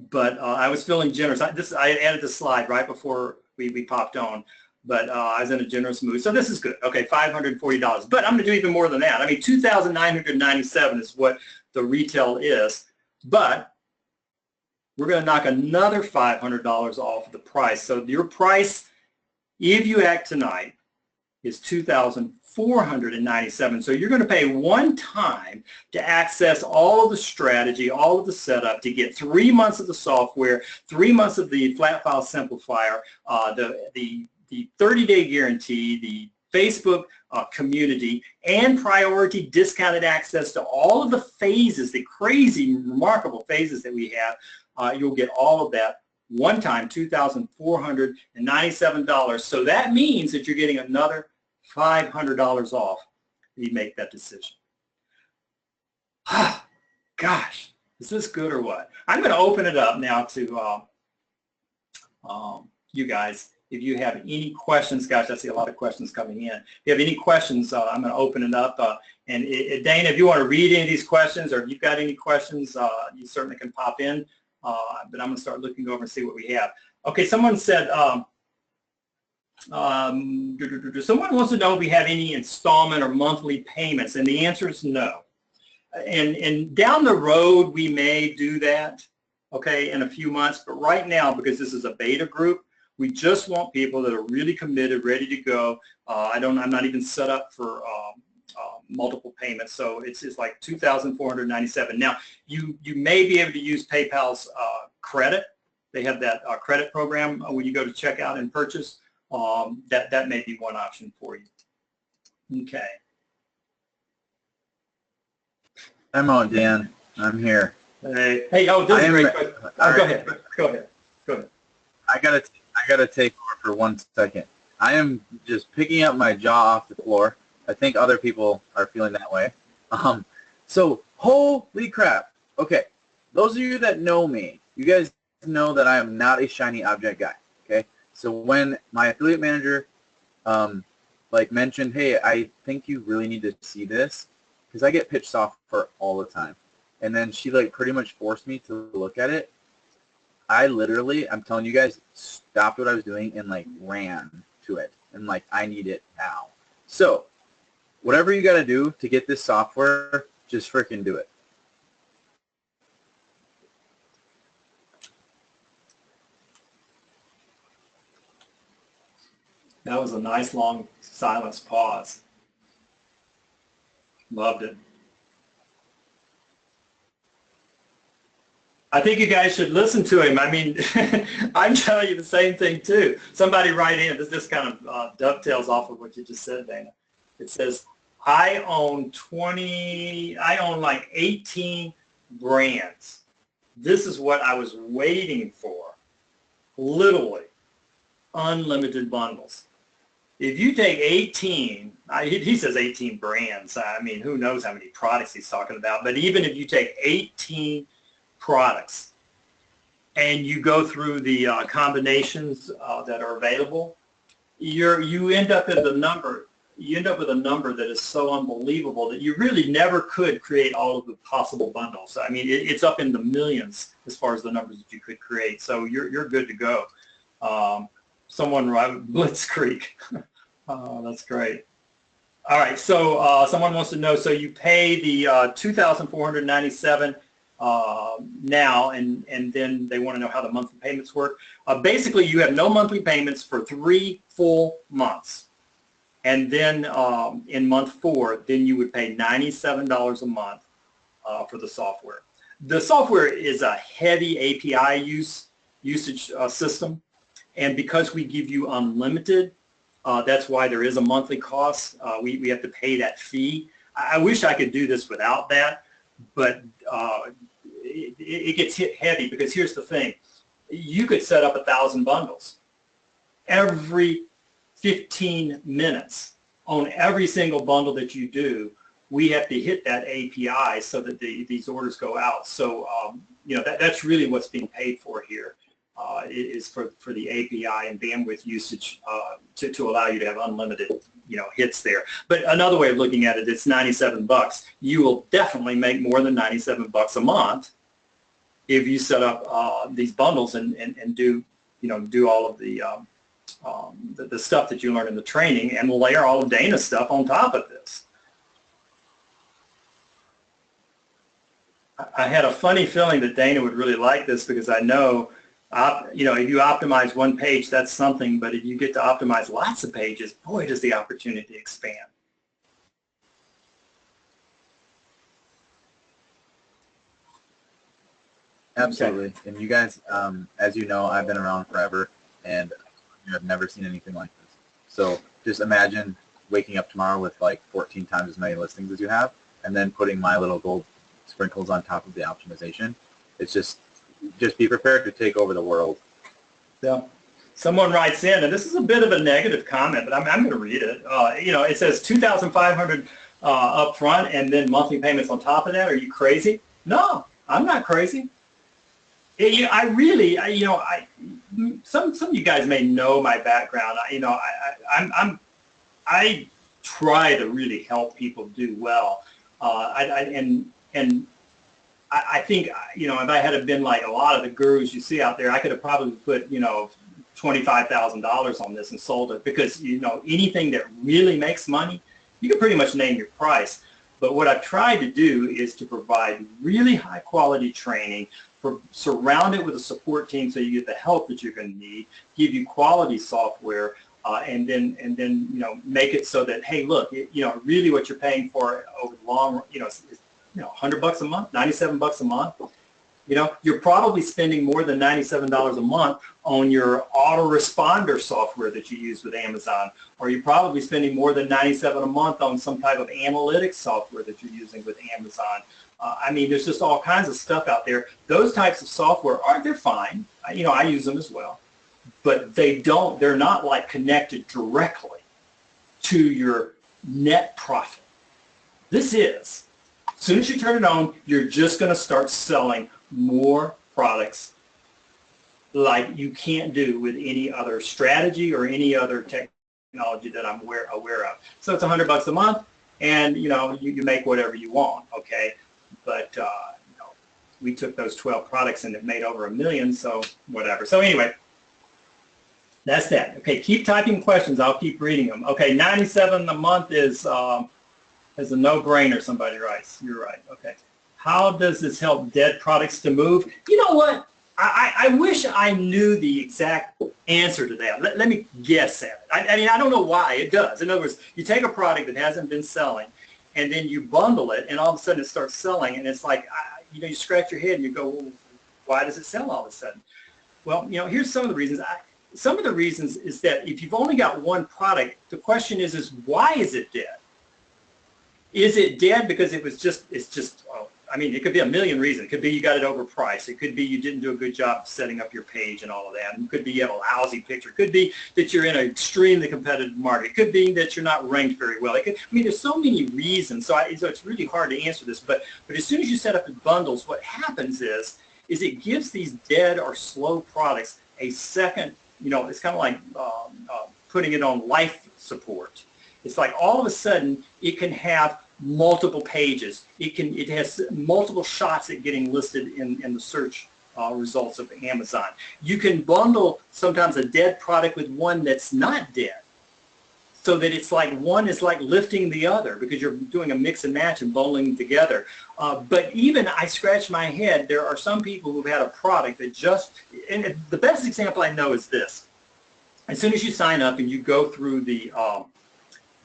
But I was feeling generous. I added the slide right before we popped on. But I was in a generous mood. So this is good. Okay, $540. But I'm going to do even more than that. I mean, $2,997 is what the retail is. But we're going to knock another $500 off the price. So your price, if you act tonight, is $2,497. So you're going to pay one time to access all of the strategy, all of the setup, to get 3 months of the software, 3 months of the Flat File Simplifier, the 30-day guarantee, the Facebook community, and priority discounted access to all of the phases, the crazy, remarkable phases that we have. You'll get all of that one time, $2,497. So that means that you're getting another $500 off if you make that decision. Gosh, is this good or what? I'm going to open it up now to you guys. If you have any questions, gosh, I see a lot of questions coming in. If you have any questions, I'm going to open it up. And Dana, if you want to read any of these questions, or if you've got any questions, you certainly can pop in. But I'm going to start looking over and see what we have. Okay, someone said, someone wants to know if we have any installment or monthly payments, and the answer is no. And down the road, we may do that, okay, in a few months. But right now, because this is a beta group, we just want people that are really committed, ready to go. I'm not even set up for multiple payments, so it's like $2,497. Now, you may be able to use PayPal's credit. They have that credit program when you go to checkout and purchase. That may be one option for you. Okay. I'm on, Dan. I'm here. Hey, oh, this is great. Go ahead. I gotta take over for 1 second. I am just picking up my jaw off the floor. I think other people are feeling that way. So holy crap. Okay, those of you that know me, you guys know that I am not a shiny object guy. Okay, so when my affiliate manager mentioned, hey, I think you really need to see this, because I get pitched software all the time, and then she pretty much forced me to look at it. I literally, I'm telling you guys, stopped what I was doing and ran to it, and I need it now. So whatever you got to do to get this software, just freaking do it. That was a nice long silence pause. Loved it. I think you guys should listen to him. I mean, I'm telling you the same thing too. Somebody write in, this kind of dovetails off of what you just said, Dana. It says, I own 18 brands. This is what I was waiting for. literally unlimited bundles. If you take 18, he says 18 brands. I mean, who knows how many products he's talking about. But even if you take 18 products and you go through the combinations that are available, you end up with a number. You end up with a number that is so unbelievable that you really never could create all of the possible bundles. I mean, it's up in the millions as far as the numbers that you could create. So you're good to go. Someone wrote Blitzkrieg. Oh, that's great. All right, so someone wants to know, so you pay the $2,497 now, and then they want to know how the monthly payments work. Basically, you have no monthly payments for 3 full months. And then in month 4, then you would pay $97 a month for the software. The software is a heavy API usage system, and because we give you unlimited, that's why there is a monthly cost. We have to pay that fee. I wish I could do this without that, but it gets hit heavy because here's the thing. You could set up 1,000 bundles. Every 15 minutes on every single bundle that you do, we have to hit that API so that these orders go out. So, you know, that's really what's being paid for here. Is for the API and bandwidth usage to allow you to have unlimited, you know, hits there. But another way of looking at it, it's 97 bucks. You will definitely make more than 97 bucks a month if you set up these bundles and do, you know, do all of the stuff that you learn in the training, and layer all of Dana's stuff on top of this. I had a funny feeling that Dana would really like this because I know, you know, if you optimize one page, that's something, but if you get to optimize lots of pages, boy, does the opportunity expand. Absolutely. Okay. And you guys, as you know, I've been around forever, and I've never seen anything like this. So just imagine waking up tomorrow with like 14 times as many listings as you have, and then putting my little gold sprinkles on top of the optimization. It's just be prepared to take over the world. Yeah. Someone writes in, and this is a bit of a negative comment, but I'm going to read it. You know, it says $2,500 up front and then monthly payments on top of that. Are you crazy? No, I'm not crazy. I really, you know, some of you guys may know my background. You know, I try to really help people do well, and I think, you know, if I had been like a lot of the gurus you see out there, I could have probably put, you know, $25,000 on this and sold it, because, you know, anything that really makes money, you can pretty much name your price. But what I've tried to do is to provide really high quality training, surround it with a support team so you get the help that you're going to need, give you quality software, and then you know, make it so that, hey, look, you know, really what you're paying for over the long, you know, is, you know, 100 bucks a month, 97 bucks a month. You know, you're probably spending more than $97 a month on your autoresponder software that you use with Amazon, or you're probably spending more than $97 a month on some type of analytics software that you're using with Amazon. I mean, there's just all kinds of stuff out there. Those types of software they're fine. You know, I use them as well, but they're not like connected directly to your net profit. This is. As soon as you turn it on, you're just going to start selling more products like you can't do with any other strategy or any other technology that I'm aware of. So it's 100 bucks a month, and you know, you make whatever you want, okay? But you know, we took those 12 products and it made over $1 million, so whatever. So anyway, that's that. Okay, keep typing questions. I'll keep reading them. Okay, 97 a month is a no-brainer, somebody writes. You're right. Okay. How does this help dead products to move? You know what? I wish I knew the exact answer to that. Let me guess at it. I mean, I don't know why it does. In other words, you take a product that hasn't been selling, and then you bundle it, and all of a sudden it starts selling, and it's like, you know, you scratch your head and you go, well, why does it sell all of a sudden? Well, you know, here's some of the reasons. Some of the reasons is that if you've only got one product, the question is why is it dead? Is it dead because it's just I mean, it could be a million reasons. It could be you got it overpriced. It could be you didn't do a good job setting up your page and all of that. It could be you have a lousy picture. It could be that you're in an extremely competitive market. It could be that you're not ranked very well. I mean, there's so many reasons. So it's really hard to answer this. But as soon as you set up the bundles, what happens is it gives these dead or slow products a second, it's kind of like putting it on life support. It's like all of a sudden it can have multiple pages. It has multiple shots at getting listed in the search results of Amazon. You can bundle sometimes a dead product with one that's not dead, so that it's like one is like lifting the other because you're doing a mix and match and bundling them together. But even I scratch my head, there are some people who've had a product that just, and the best example I know is this. As soon as you sign up and you go through the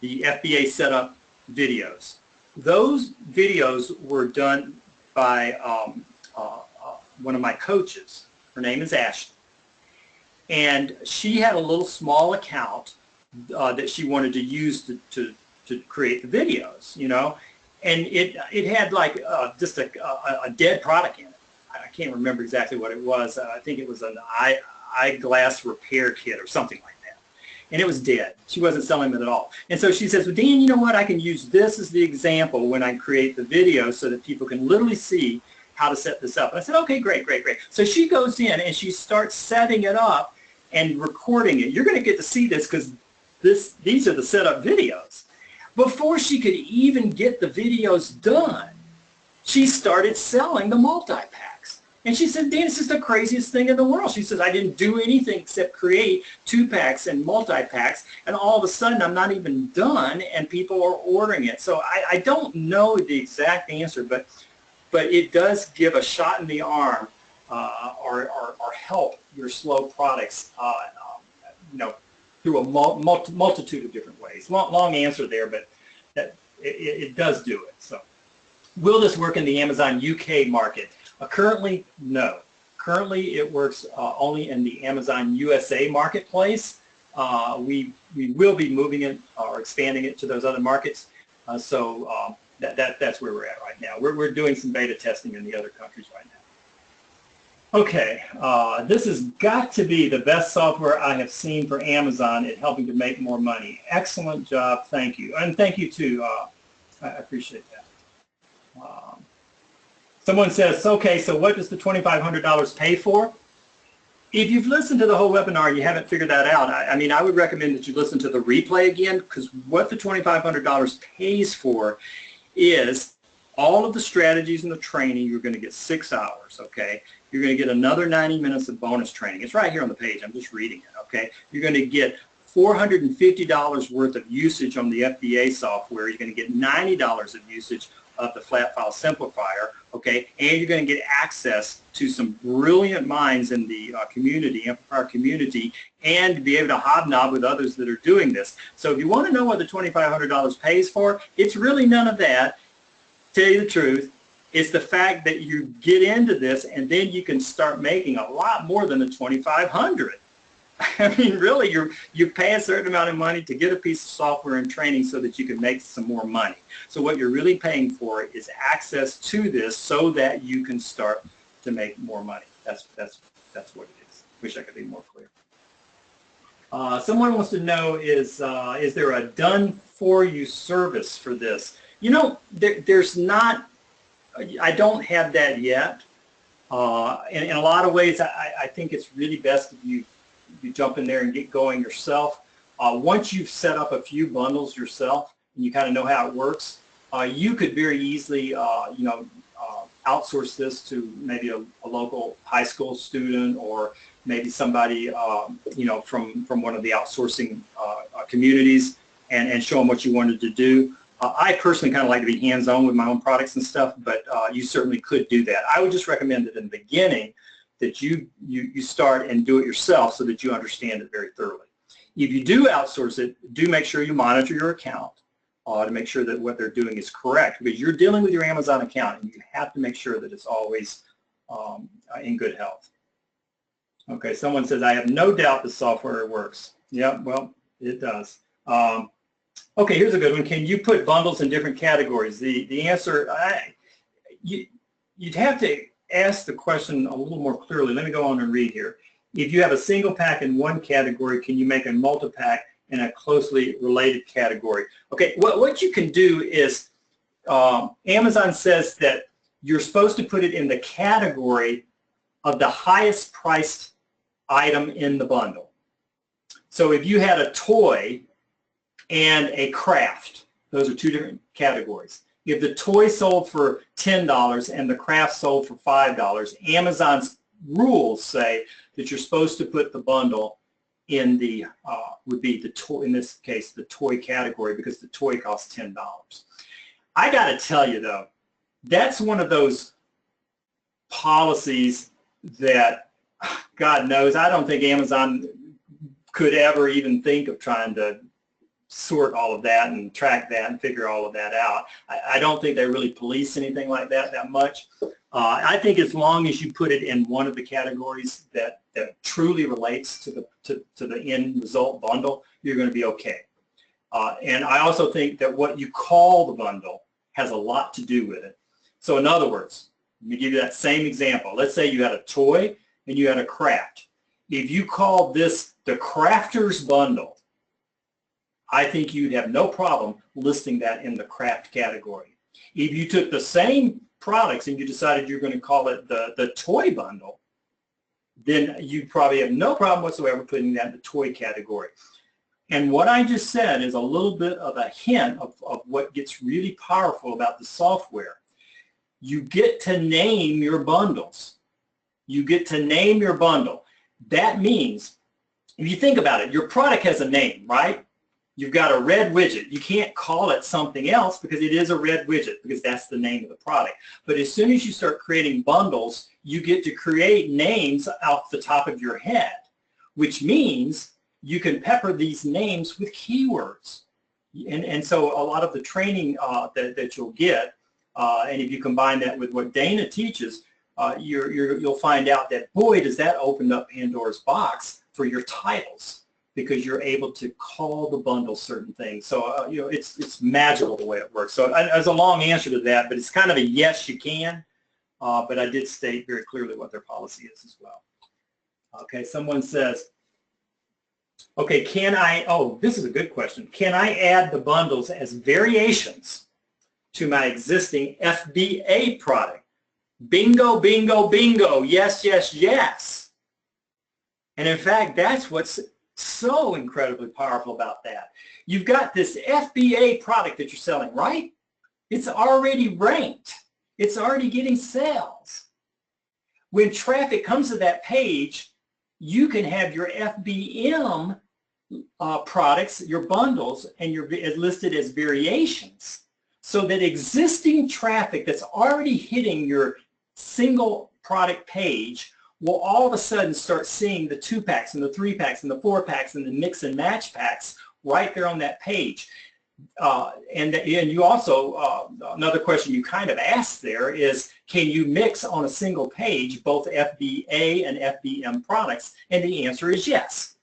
FBA setup videos, those videos were done by one of my coaches. Her name is Ashley. And she had a little small account that she wanted to use to create the videos, And it had like just a dead product in it. I can't remember exactly what it was. I think it was an eyeglass repair kit or something like that. And it was dead. She wasn't selling it at all. And so she says, well, Dan, you know what? I can use this as the example when I create the video so that people can literally see how to set this up. And I said, okay, great. So she goes in and she starts setting it up and recording it. You're going to get to see this because these are the setup videos. Before she could even get the videos done, she started selling the multi-packs. And she said, Dan, this is the craziest thing in the world. She says, I didn't do anything except create 2-packs and multi-packs, and all of a sudden I'm not even done, and people are ordering it. So I don't know the exact answer, but it does give a shot in the arm or help your slow products, through a multitude of different ways. Long answer there, but it does do it. So, will this work in the Amazon UK market? Currently, no. Currently, it works only in the Amazon USA marketplace. We will be moving it or expanding it to those other markets. That's where we're at right now. We're doing some beta testing in the other countries right now. Okay, this has got to be the best software I have seen for Amazon at helping to make more money. Excellent job, thank you. And thank you too, I appreciate that. Someone says, okay, so what does the $2,500 pay for? If you've listened to the whole webinar and you haven't figured that out, I mean, I would recommend that you listen to the replay again, because what the $2,500 pays for is all of the strategies and the training. You're going to get 6 hours, okay? You're going to get another 90 minutes of bonus training. It's right here on the page. I'm just reading it, okay? You're going to get $450 worth of usage on the FBA software. You're going to get $90 of usage of the flat file simplifier, okay? And you're going to get access to some brilliant minds in the community, Amplifier community, and be able to hobnob with others that are doing this. So if you want to know what the $2,500 pays for, it's really none of that. Tell you the truth, it's the fact that you get into this and then you can start making a lot more than the $2,500. I mean, really, you pay a certain amount of money to get a piece of software and training so that you can make some more money. So what you're really paying for is access to this so that you can start to make more money. That's what it is. Wish I could be more clear. Someone wants to know, is there a done-for-you service for this? You know, there's not. I don't have that yet. In a lot of ways, I think it's really best if you jump in there and get going yourself. Once you've set up a few bundles yourself and you kind of know how it works, you could very easily, outsource this to maybe a local high school student, or maybe somebody, from one of the outsourcing communities, and show them what you wanted to do. I personally kind of like to be hands-on with my own products and stuff, but you certainly could do that. I would just recommend that in the beginning that you start and do it yourself so that you understand it very thoroughly. If you do outsource it, do make sure you monitor your account to make sure that what they're doing is correct, because you're dealing with your Amazon account and you have to make sure that it's always in good health. Okay, someone says, I have no doubt the software works. Yeah, well, it does. Okay, here's a good one. Can you put bundles in different categories? The answer, you'd have to ask the question a little more clearly. Let me go on and read here. If you have a single pack in one category, can you make a multi-pack in a closely related category? Okay, what you can do is, Amazon says that you're supposed to put it in the category of the highest priced item in the bundle. So if you had a toy and a craft, those are two different categories. If the toy sold for $10 and the craft sold for $5, Amazon's rules say that you're supposed to put the bundle in the, would be the toy, in this case, the toy category, because the toy costs $10. I got to tell you though, that's one of those policies that, God knows, I don't think Amazon could ever even think of trying to sort all of that and track that and figure all of that out. I don't think they really police anything like that much. I think as long as you put it in one of the categories that truly relates to the end result bundle, you're going to be okay. And I also think that what you call the bundle has a lot to do with it. So in other words, let me give you that same example. Let's say you had a toy and you had a craft. If you called this the crafter's bundle, I think you'd have no problem listing that in the craft category. If you took the same products and you decided you're going to call it the toy bundle, then you probably have no problem whatsoever putting that in the toy category. And what I just said is a little bit of a hint of what gets really powerful about the software. You get to name your bundles. You get to name your bundle. That means, if you think about it, your product has a name, right? You've got a red widget. You can't call it something else because it is a red widget, because that's the name of the product. But as soon as you start creating bundles, you get to create names off the top of your head, which means you can pepper these names with keywords. And so a lot of the training that you'll get, and if you combine that with what Dana teaches, you'll find out that, boy, does that open up Pandora's box for your titles, because you're able to call the bundle certain things. So, you know, it's magical the way it works. So there's a long answer to that, but it's kind of a yes, you can. But I did state very clearly what their policy is as well. Okay, someone says, okay, this is a good question. Can I add the bundles as variations to my existing FBA product? Bingo, bingo, bingo. Yes, yes, yes. And in fact, that's what's so incredibly powerful about that. You've got this FBA product that you're selling, right? It's already ranked. It's already getting sales. When traffic comes to that page, you can have your FBM products, your bundles, and you're listed as variations, so that existing traffic that's already hitting your single product page will all of a sudden start seeing the 2-packs and the 3-packs and the 4-packs and the mix and match packs right there on that page. And you also, another question you kind of asked there is, can you mix on a single page both FBA and FBM products? And the answer is yes.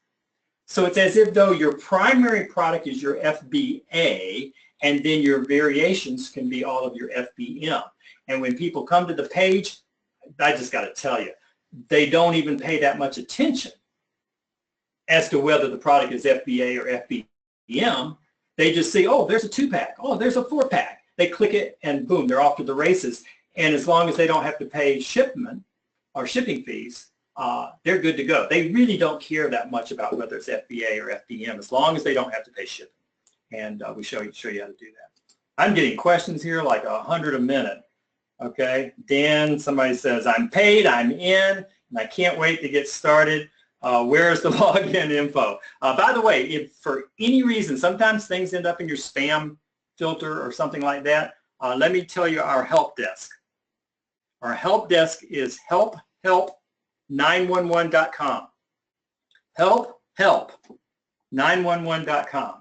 So it's as if though your primary product is your FBA, and then your variations can be all of your FBM. And when people come to the page, I just got to tell you, they don't even pay that much attention as to whether the product is FBA or FBM. They just see, oh, there's a 2-pack. Oh, there's a 4-pack. They click it and boom, they're off to the races. And as long as they don't have to pay shipment or shipping fees, they're good to go. They really don't care that much about whether it's FBA or FBM, as long as they don't have to pay shipping. And we show you how to do that. I'm getting questions here like 100 a minute. Okay, Dan, somebody says, I'm paid, I'm in, and I can't wait to get started. Where's the login info? By the way, if for any reason, sometimes things end up in your spam filter or something like that, let me tell you our help desk. Our help desk is help911.com. help911.com.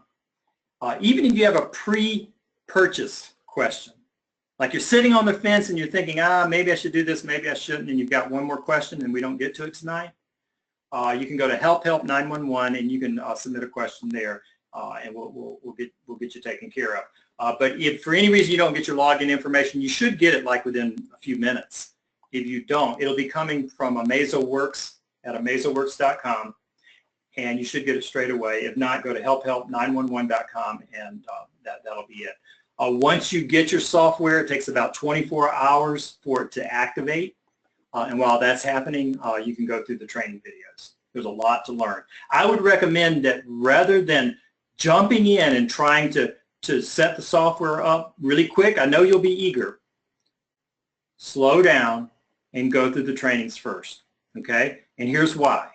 Even if you have a pre-purchase question, like you're sitting on the fence and you're thinking, maybe I should do this, maybe I shouldn't, and you've got one more question and we don't get to it tonight, you can go to help911 and you can submit a question there, and we'll get you taken care of. But if for any reason you don't get your login information, you should get it like within a few minutes. If you don't, it'll be coming from AmazoWorks at amazoworks.com, and you should get it straight away. If not, go to help911.com, and that'll be it. Once you get your software, it takes about 24 hours for it to activate. And while that's happening, you can go through the training videos. There's a lot to learn. I would recommend that rather than jumping in and trying to set the software up really quick, I know you'll be eager, slow down and go through the trainings first, okay? And here's why.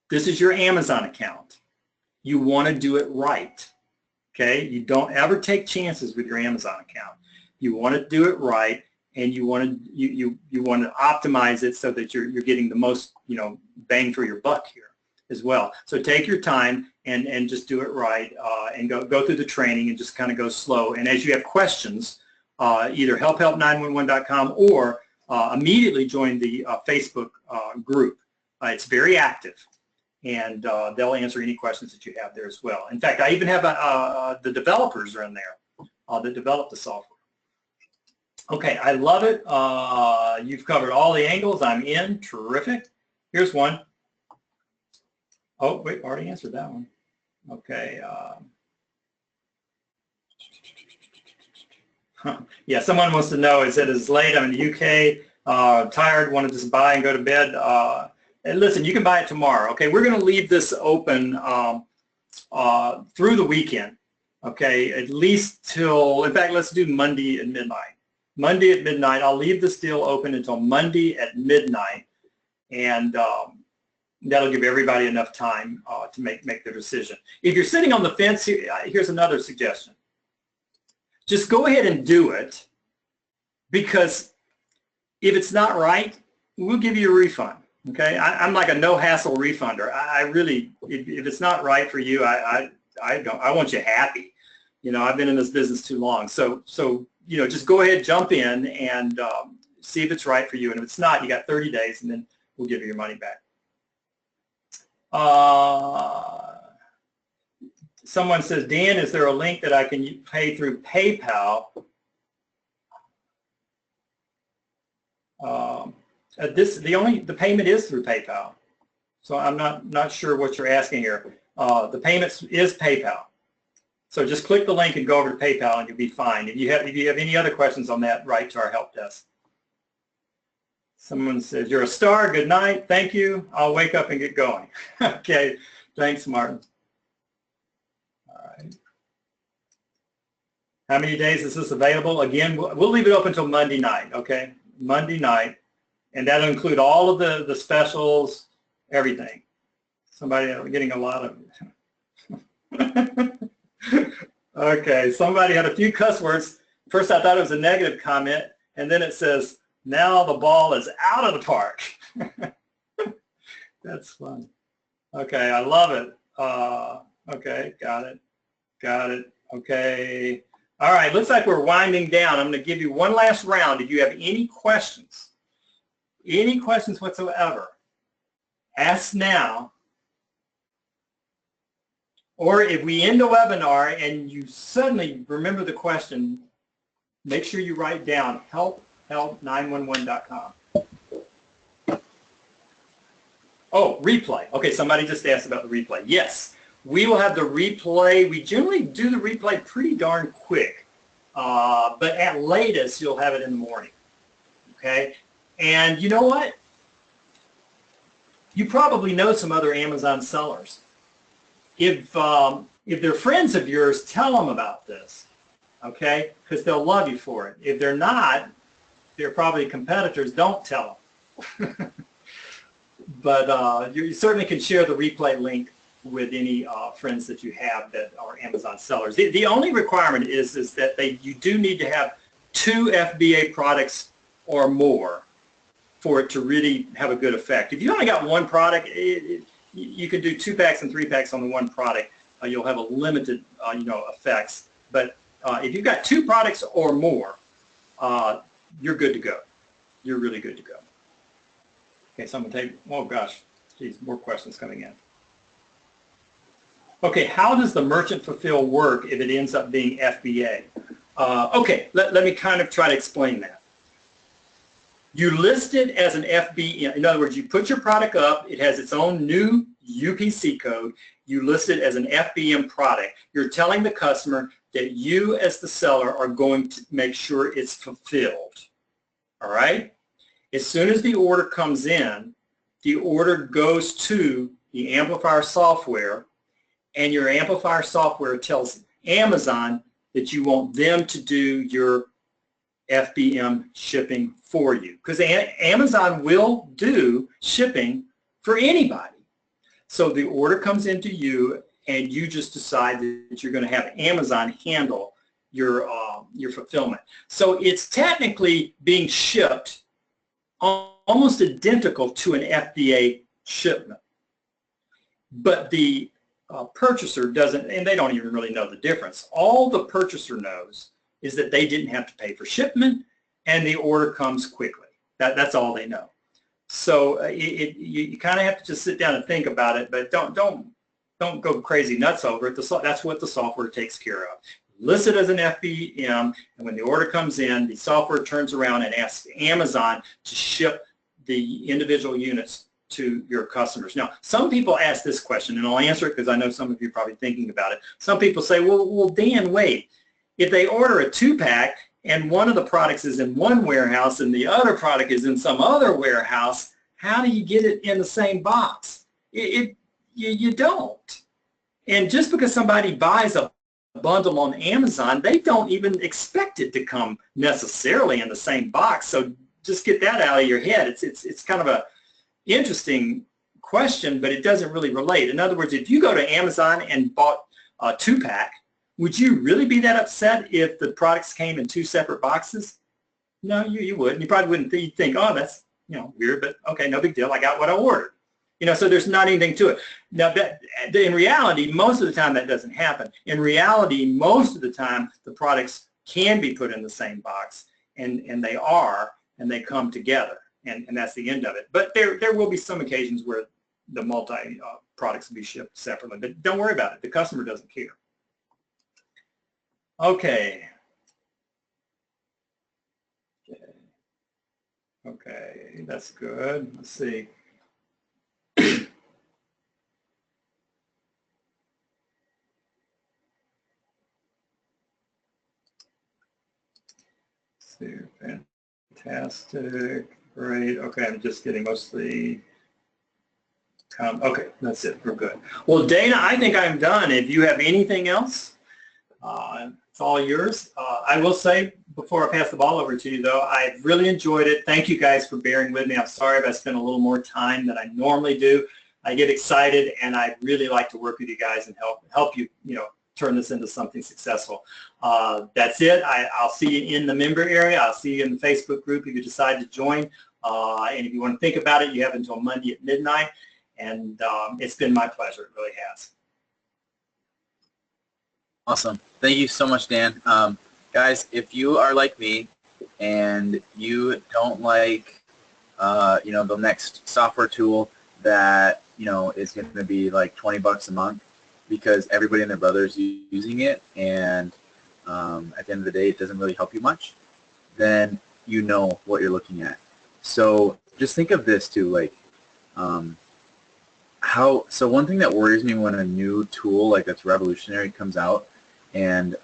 This is your Amazon account. You want to do it right, okay? You don't ever take chances with your Amazon account. You want to do it right, and you want to you want to optimize it so that you're getting the most, you know, bang for your buck here as well. So take your time and just do it right, and go through the training and just kind of go slow. And as you have questions, either help911.com or immediately join the Facebook group. It's very active, and they'll answer any questions that you have there as well. In fact, I even have the developers are in there that develop the software. Okay, I love it. You've covered all the angles. I'm in. Terrific. Here's one. Oh, wait, already answered that one. Okay. Yeah, someone wants to know, is it is late? I'm in the UK, tired, want to just buy and go to bed. And listen, you can buy it tomorrow. Okay, we're going to leave this open through the weekend. Okay, at least till, in fact, let's do Monday at midnight. Monday at midnight. I'll leave this deal open until Monday at midnight, and that'll give everybody enough time to make their decision. If you're sitting on the fence, here's another suggestion. Just go ahead and do it, because if it's not right, we'll give you a refund. Okay, I'm like a no-hassle refunder. I really, if it's not right for you, I want you happy. You know, I've been in this business too long, so you know, just go ahead, jump in, and see if it's right for you. And if it's not, you got 30 days, and then we'll give you your money back. Someone says, Dan, is there a link that I can pay through PayPal? The payment is through PayPal, so I'm not sure what you're asking here. The payment is PayPal, so just click the link and go over to PayPal, and you'll be fine. If you have any other questions on that, write to our help desk. Someone says, you're a star. Good night. Thank you. I'll wake up and get going. Okay. Thanks, Martin. All right. How many days is this available? Again, we'll leave it open until Monday night. Okay. Monday night. And that'll include all of the specials, everything. Somebody getting a lot of Okay. Somebody had a few cuss words. First, I thought it was a negative comment, and then it says, now the ball is out of the park. That's fun. Okay, I love it. Okay, got it. Okay. All right, looks like we're winding down. I'm going to give you one last round. If you have any questions whatsoever, ask now. Or if we end the webinar and you suddenly remember the question, make sure you write down help911.com. Oh, replay. Okay, somebody just asked about the replay. Yes, we will have the replay. We generally do the replay pretty darn quick, but at latest, you'll have it in the morning. Okay, and you know what? You probably know some other Amazon sellers. If they're friends of yours, tell them about this, okay? Because they'll love you for it. If they're not, they're probably competitors. Don't tell them. But you certainly can share the replay link with any friends that you have that are Amazon sellers. The only requirement is that you do need to have 2 FBA products or more for it to really have a good effect. If you only got one product, you can do 2 packs and 3 packs on the one product. You'll have a limited, effects. But if you've got 2 products or more, you're good to go. You're really good to go. Okay, so I'm going to take, oh gosh, geez, more questions coming in. Okay, how does the merchant fulfill work if it ends up being FBA? Okay, let me kind of try to explain that. You list it as an FBM. In other words, you put your product up. It has its own new UPC code. You list it as an FBM product. You're telling the customer that you as the seller are going to make sure it's fulfilled. All right? As soon as the order comes in, the order goes to the amplifier software, and your amplifier software tells Amazon that you want them to do your FBM shipping for you, because Amazon will do shipping for anybody. So the order comes into you, and you just decide that you're going to have Amazon handle your fulfillment. So it's technically being shipped almost identical to an FBA shipment, but the purchaser doesn't, and they don't even really know the difference. All the purchaser knows is that they didn't have to pay for shipment, and the order comes quickly. That's all they know. So you kind of have to just sit down and think about it, but don't go crazy nuts over it. That's what the software takes care of. List it as an FBM, and when the order comes in, the software turns around and asks Amazon to ship the individual units to your customers. Now, some people ask this question, and I'll answer it because I know some of you are probably thinking about it. Some people say, well, Dan, wait. If they order a 2-pack and one of the products is in one warehouse and the other product is in some other warehouse, how do you get it in the same box? You don't. And just because somebody buys a bundle on Amazon, they don't even expect it to come necessarily in the same box. So just get that out of your head. It's kind of a interesting question, but it doesn't really relate. In other words, if you go to Amazon and bought a 2-pack, would you really be that upset if the products came in 2 separate boxes? No, you wouldn't. You probably wouldn't. You'd think, oh, that's weird, but okay, no big deal. I got what I ordered. So there's not anything to it. Now, in reality, most of the time that doesn't happen. In reality, most of the time the products can be put in the same box, and they are, and they come together, and that's the end of it. But there will be some occasions where the multi products will be shipped separately, but don't worry about it. The customer doesn't care. Okay. Okay, that's good. Let's see. Fantastic. Great. Okay, I'm just getting mostly. Okay, that's it. We're good. Well, Dana, I think I'm done. If you have anything else, it's all yours. I will say before I pass the ball over to you, though, I've really enjoyed it. Thank you guys for bearing with me. I'm sorry if I spent a little more time than I normally do. I get excited, and I really like to work with you guys and help you, turn this into something successful. That's it. I'll see you in the member area. I'll see you in the Facebook group if you decide to join. And if you want to think about it, you have until Monday at midnight. And it's been my pleasure. It really has. Awesome. Thank you so much, Dan. Guys, if you are like me and you don't like, the next software tool that, is going to be like $20 a month because everybody and their brother is using it, and at the end of the day, it doesn't really help you much, then you know what you're looking at. So just think of this too, like, so one thing that worries me when a new tool like that's revolutionary comes out and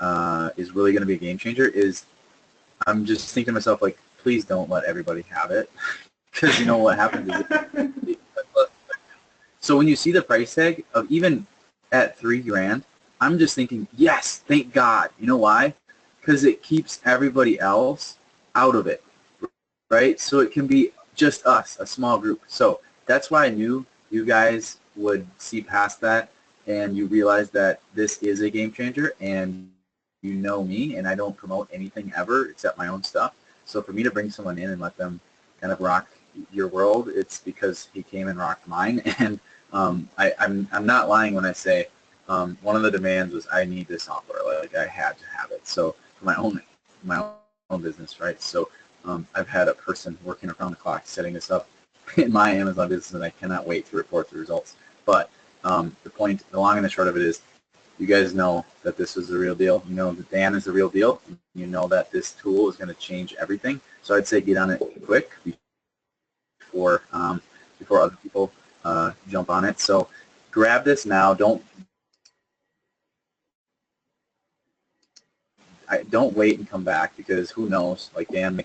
is really going to be a game changer is I'm just thinking to myself, like, please don't let everybody have it, because you know what happens is so when you see the price tag of even at $3,000, I'm just thinking, yes, thank God. You know why? Because it keeps everybody else out of it, right? So it can be just us, a small group. So that's why I knew you guys would see past that, and you realize that this is a game changer, and you know me, and I don't promote anything ever except my own stuff. So for me to bring someone in and let them kind of rock your world, it's because he came and rocked mine. And I'm not lying when I say one of the demands was I need this software. Like, I had to have it. So for my own business, right? So I've had a person working around the clock setting this up in my Amazon business, and I cannot wait to report the results. But the long and the short of it is, you guys know that this is the real deal. You know that Dan is the real deal. You know that this tool is going to change everything. So I'd say get on it quick before other people jump on it. So grab this now. Don't wait and come back, because who knows, like Dan,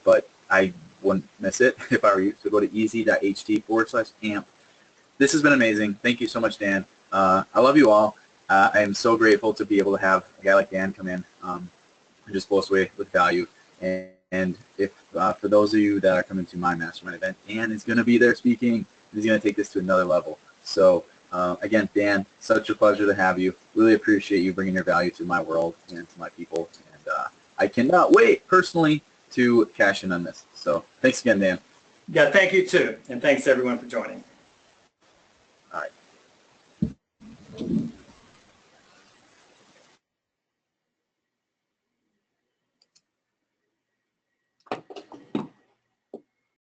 but I wouldn't miss it if I were you. So go to easy.ht/amp. This has been amazing. Thank you so much, Dan. I love you all. I am so grateful to be able to have a guy like Dan come in and just blow us away with value. And if for those of you that are coming to my mastermind event, Dan is going to be there speaking. He's going to take this to another level. So again, Dan, such a pleasure to have you. Really appreciate you bringing your value to my world and to my people. And I cannot wait personally to cash in on this. So thanks again, Dan. Yeah, thank you too. And thanks everyone for joining.